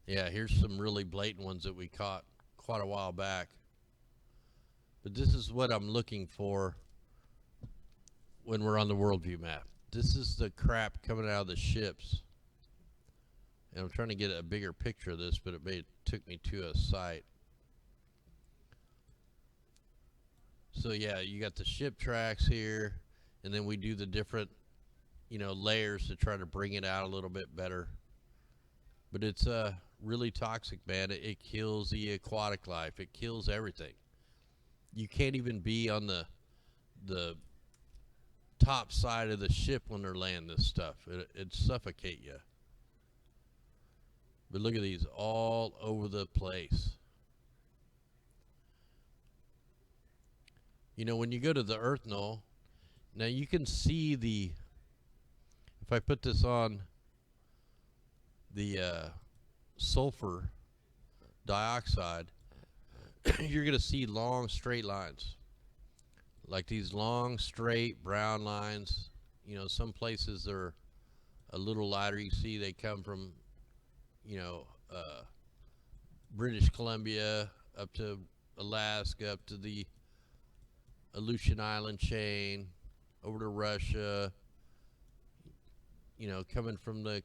Yeah, here's some really blatant ones that we caught quite a while back. But this is what I'm looking for when we're on the worldview map. This is the crap coming out of the ships. And I'm trying to get a bigger picture of this, but it took me to a site. So yeah, you got the ship tracks here, and then we do the different, layers to try to bring it out a little bit better. But it's really toxic, man. It kills the aquatic life. It kills everything. You can't even be on the top side of the ship when they're laying this stuff. It'd suffocate you. But look at these all over the place. When you go to the Earth null, now you can see if I put this on the sulfur dioxide, you're going to see long straight lines. Like these long straight brown lines. Some places they're a little lighter. You see they come from, British Columbia up to Alaska, up to the Aleutian Island chain, over to Russia, coming from the,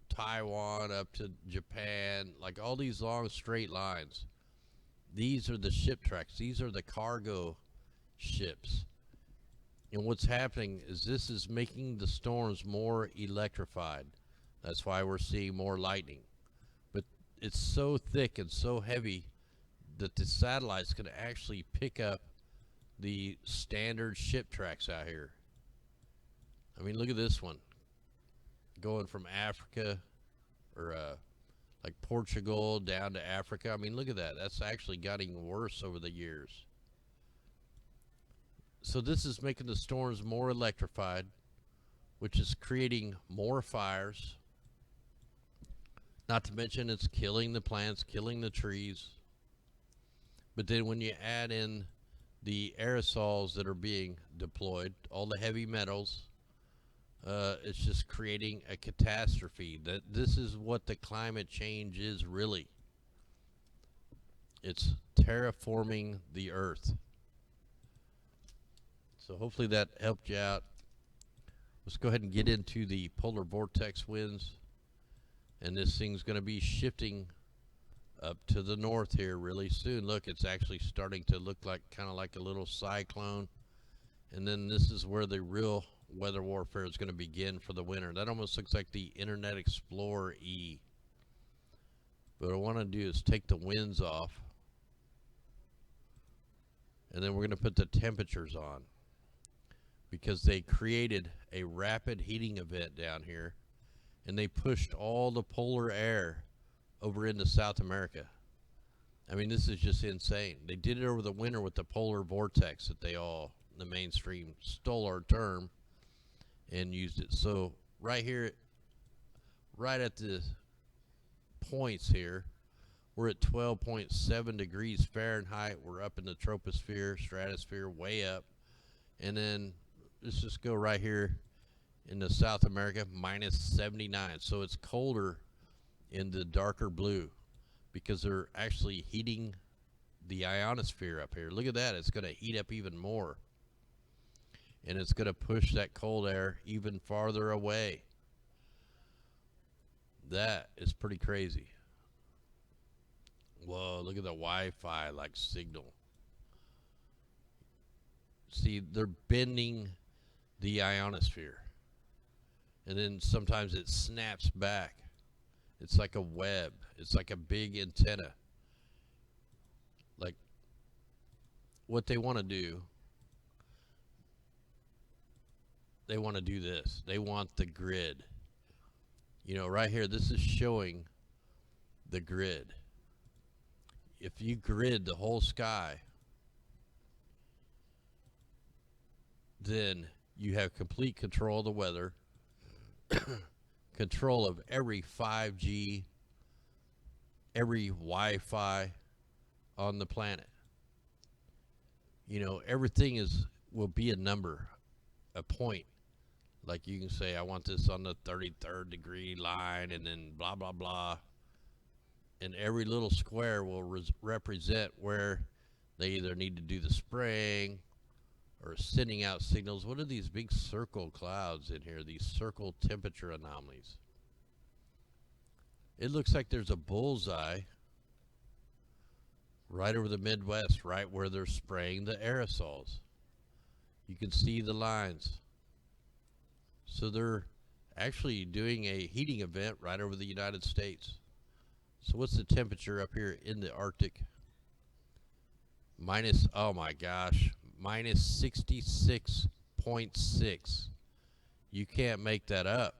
Taiwan up to Japan, like all these long straight lines. These are the ship tracks. These are the cargo ships. And what's happening is this is making the storms more electrified. That's why we're seeing more lightning. But it's so thick and so heavy that the satellite's going to actually pick up the standard ship tracks out here. I mean, look at this one. Going from Africa, or like Portugal down to Africa. I mean, look at that. That's actually getting worse over the years. So this is making the storms more electrified, which is creating more fires. Not to mention it's killing the plants, killing the trees. But then when you add in the aerosols that are being deployed, all the heavy metals, it's just creating a catastrophe. This is what the climate change is really. It's terraforming the earth. So hopefully that helped you out. Let's go ahead and get into the polar vortex winds. And this thing's going to be shifting up to the north here really soon. Look, it's actually starting to look like kind of like a little cyclone. And then this is where the real weather warfare is going to begin for the winter. That almost looks like the Internet Explorer E. But what I want to do is take the winds off. And then we're going to put the temperatures on. Because they created a rapid heating event down here. And they pushed all the polar air over into South America. I mean, this is just insane. They did it over the winter with the polar vortex that the mainstream stole our term and used it. So right here, right at the points here, we're at 12.7 degrees Fahrenheit. We're up in the troposphere, stratosphere, way up. And then let's just go right here in the South America, minus 79. So it's colder in the darker blue because they're actually heating the ionosphere up here. Look at that. It's going to heat up even more. And it's going to push that cold air even farther away. That is pretty crazy. Whoa, look at the Wi-Fi like signal. See, they're bending the ionosphere. And then sometimes it snaps back. It's like a web. It's like a big antenna. Like what they want to do, they want to do this. They want the grid. Right here, this is showing the grid. if you grid the whole sky, then you have complete control of the weather, control of every 5G, every Wi-Fi on the planet. You know, everything will be a number, a point. Like you can say, I want this on the 33rd degree line, and then blah, blah, blah. And every little square will represent where they either need to do the spraying or sending out signals. What are these big circle clouds in here? These circle temperature anomalies. It looks like there's a bullseye right over the Midwest, right where they're spraying the aerosols. You can see the lines. So they're actually doing a heating event right over the United States. So what's the temperature up here in the Arctic? Minus, oh my gosh, minus 66.6. You can't make that up.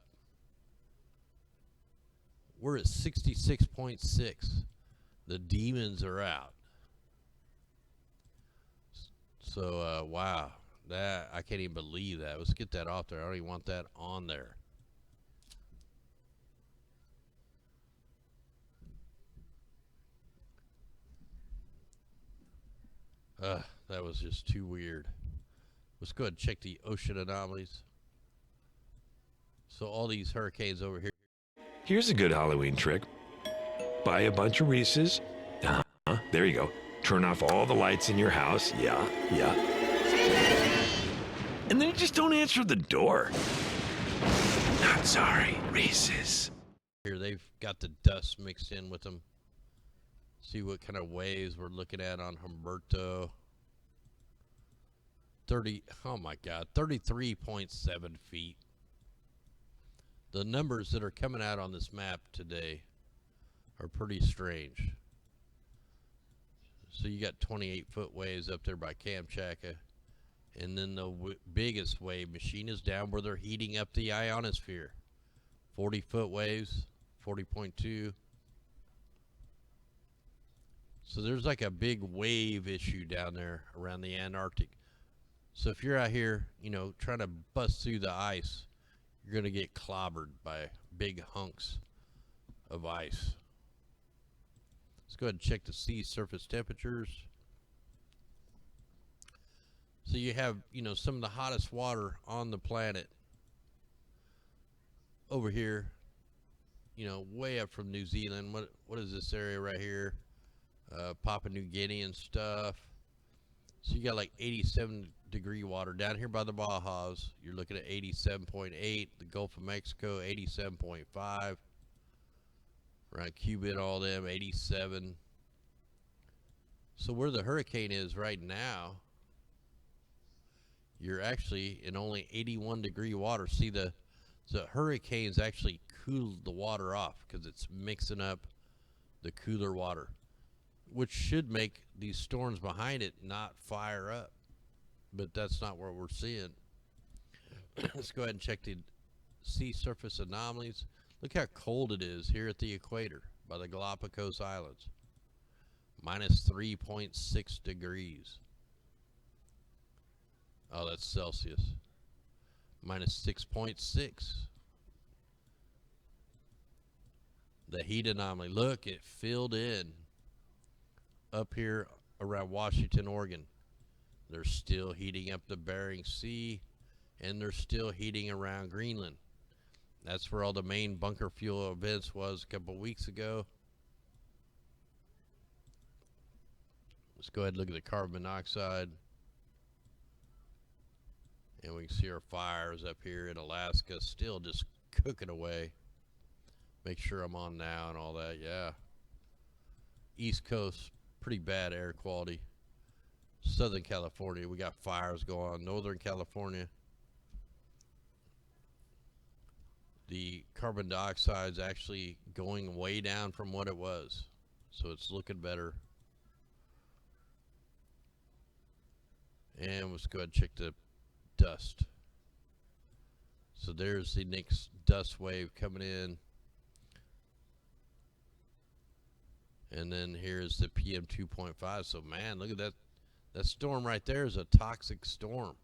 We're at 66.6. The demons are out. So, wow. That, I can't even believe that. Let's get that off there. I don't even want that on there. That was just too weird. Let's go ahead and check the ocean anomalies. So all these hurricanes over here. Here's a good Halloween trick. Buy a bunch of Reese's. There you go. Turn off all the lights in your house. Yeah. And then you just don't answer the door. Not sorry, Reese's. Here they've got the dust mixed in with them. See what kind of waves we're looking at on Humberto. 33.7 feet. The numbers that are coming out on this map today are pretty strange. So you got 28-foot waves up there by Kamchatka. And then the biggest wave machine is down where they're heating up the ionosphere. 40-foot waves, 40.2. So there's like a big wave issue down there around the Antarctic. So if you're out here, you know, trying to bust through the ice, you're going to get clobbered by big hunks of ice. Let's go ahead and check the sea surface temperatures. So you have, you know, some of the hottest water on the planet over here, you know, way up from New Zealand. What is this area right here? Papua New Guinea and stuff. So you got like 87 degree water down here by the Bajas. You're looking at 87.8. The Gulf of Mexico, 87.5. Around Cuba and all them, 87. So where the hurricane is right now, you're actually in only 81 degree water. See, the hurricanes actually cooled the water off because it's mixing up the cooler water, which should make these storms behind it not fire up. But that's not what we're seeing. Let's go ahead and check the sea surface anomalies. Look how cold it is here at the equator by the Galapagos Islands. Minus 3.6 degrees. Oh, that's Celsius. Minus 6.6. The heat anomaly. Look, it filled in up here around Washington, Oregon. They're still heating up the Bering Sea, and they're still heating around Greenland. That's where all the main bunker fuel events was a couple weeks ago. Let's go ahead and look at the carbon monoxide. And we can see our fires up here in Alaska still just cooking away. Make sure I'm on now and all that, yeah. East Coast, pretty bad air quality. Southern California, we got fires going on. Northern California, the carbon dioxide's actually going way down from what it was. So it's looking better. And let's go ahead and check the dust. So there's the next dust wave coming in. And then here's the PM 2.5. So man, look at that. That storm right there is a toxic storm.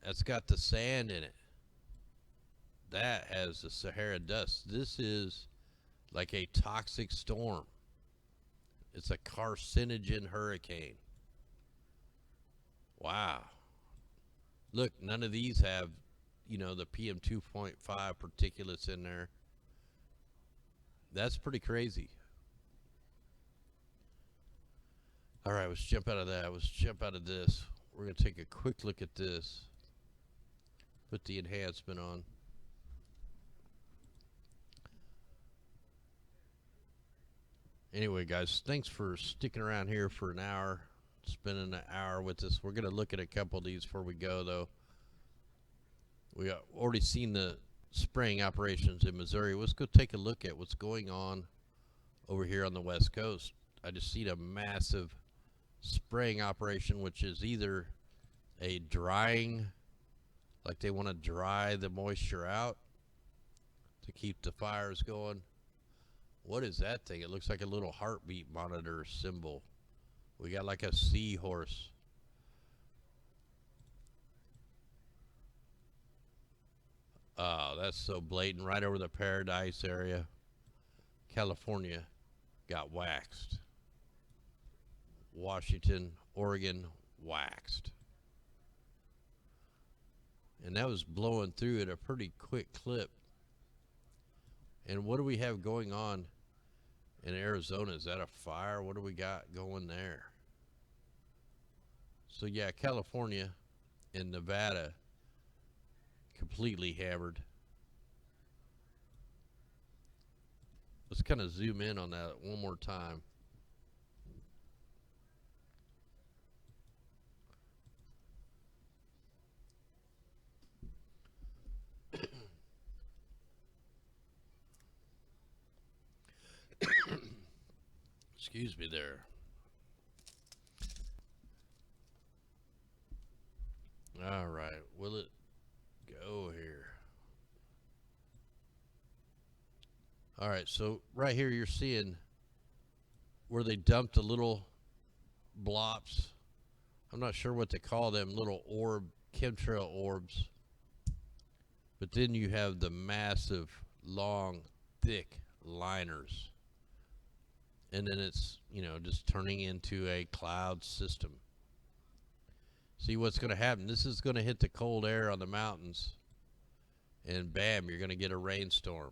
That's got the sand in it. That has the Sahara dust. This is like a toxic storm. It's a carcinogen hurricane. Wow. Look, none of these have, you know, the PM 2.5 particulates in there. That's pretty crazy. All right, let's jump out of that. Let's jump out of this. We're going to take a quick look at this. Put the enhancement on. Anyway, guys, thanks for sticking around here for an hour, spending an hour with us. We're going to look at a couple of these before we go, though. We already seen the spraying operations in Missouri. Let's go take a look at what's going on over here on the West Coast. I just seen a massive spraying operation, which is either a drying, like they want to dry the moisture out to keep the fires going. What is that thing? It looks like a little heartbeat monitor symbol. We got like a seahorse. Oh, that's so blatant. Right over the Paradise area. California got waxed. Washington, Oregon, waxed. And that was blowing through at a pretty quick clip. And what do we have going on in Arizona? Is that a fire? What do we got going there? So yeah, California and Nevada completely hammered. Let's kind of zoom in on that one more time. Excuse me there. All right, will it go here? All right, so right here you're seeing where they dumped the little blops. I'm not sure what to call them, little orb, chemtrail orbs. But then you have the massive, long, thick liners. And then it's, you know, just turning into a cloud system. See what's going to happen. This is going to hit the cold air on the mountains. And bam, you're going to get a rainstorm.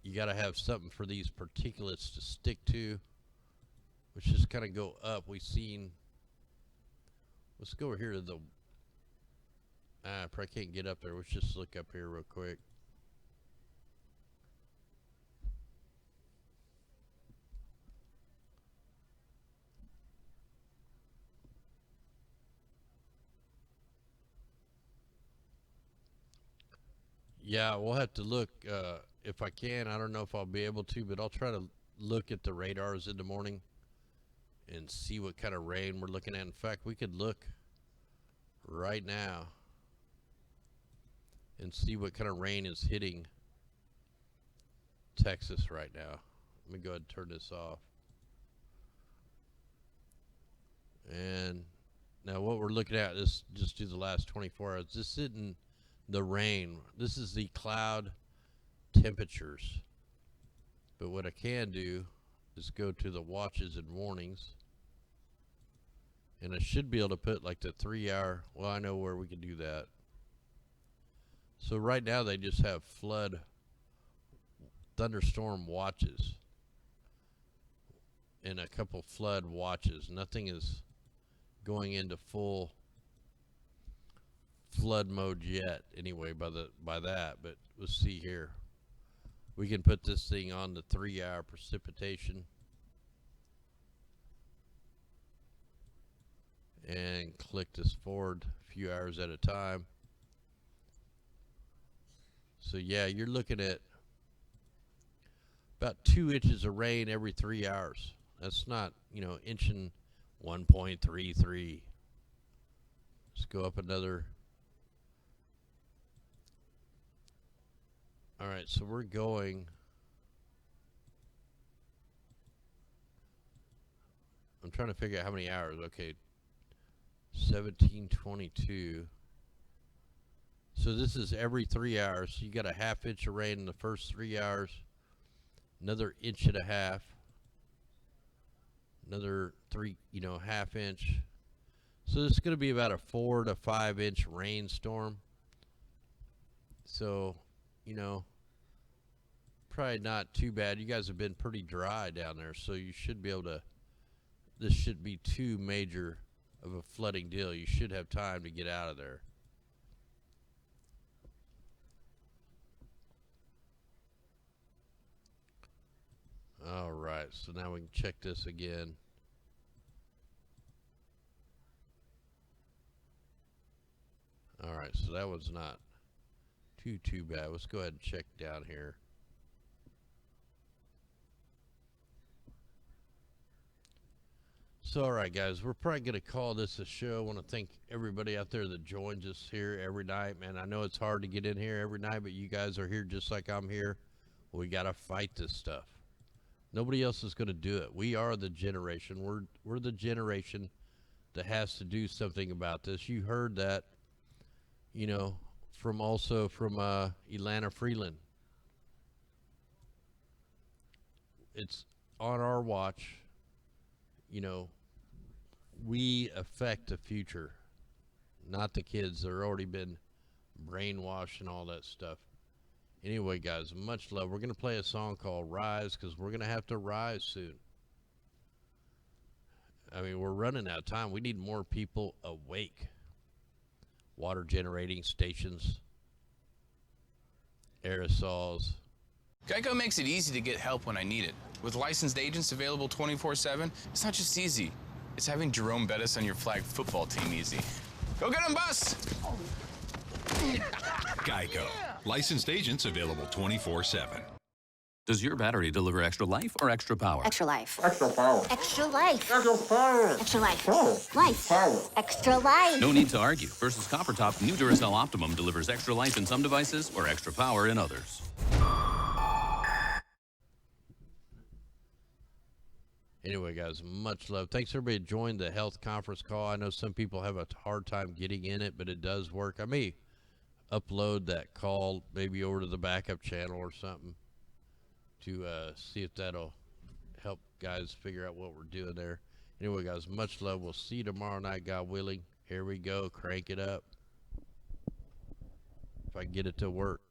You got to have something for these particulates to stick to, which just kind of go up. We've seen, let's go over here to the, I probably can't get up there. Let's just look up here real quick. Yeah, we'll have to look if I can. I don't know if I'll be able to, but I'll try to look at the radars in the morning and see what kind of rain we're looking at. In fact, we could look right now and see what kind of rain is hitting Texas right now. Let me go ahead and turn this off. And now what we're looking at is just do the last 24 hours. This isn't the rain. This is the cloud temperatures. But what I can do is go to the watches and warnings. And I should be able to put like the 3-hour. Well, I know where we can do that. So right now they just have flood thunderstorm watches and a couple flood watches. Nothing is going into full flood mode yet anyway by that, but let's see here. We can put this thing on the 3-hour precipitation and click this forward a few hours at a time. So yeah, you're looking at about 2 inches of rain every 3 hours. That's not, you know, inching 1.33. Let's go up another. All right, so we're going I'm trying to figure out how many hours. Okay, 1722. So this is every 3 hours. So you got a ½ inch of rain in the first 3 hours, another 1.5 inches, another ½ inch. So this is going to be about a 4 to 5 inch rainstorm. So, probably not too bad. You guys have been pretty dry down there, so you should be able to, this should be too major of a flooding deal. You should have time to get out of there. All right, so now we can check this again. All right, so that was not too bad. Let's go ahead and check down here. So, all right, guys, we're probably going to call this a show. I want to thank everybody out there that joins us here every night. Man, I know it's hard to get in here every night, but you guys are here just like I'm here. We got to fight this stuff. Nobody else is going to do it. We are the generation. We're the generation that has to do something about this. You heard that, from Ilana Freeland. It's on our watch. We affect the future, not the kids that are already been brainwashed and all that stuff. Anyway, guys, much love. We're going to play a song called Rise because we're going to have to rise soon. I mean, we're running out of time. We need more people awake. Water generating stations, aerosols. Geico makes it easy to get help when I need it. With licensed agents available 24/7, it's not just easy. It's having Jerome Bettis on your flag football team easy. Go get him, Bus! Geico. Licensed agents available 24/7. Does your battery deliver extra life or extra power? Extra life. Extra power. Extra life. Extra power. Extra life. Power. Life. Power. Extra life. No need to argue. Versus Copper Top, new Duracell Optimum delivers extra life in some devices or extra power in others. Anyway, guys, much love. Thanks everybody that joined the health conference call. I know some people have a hard time getting in it, but it does work. I may upload that call maybe over to the backup channel or something to see if that'll help guys figure out what we're doing there. Anyway, guys, much love. We'll see you tomorrow night, God willing. Here we go. Crank it up. If I can get it to work.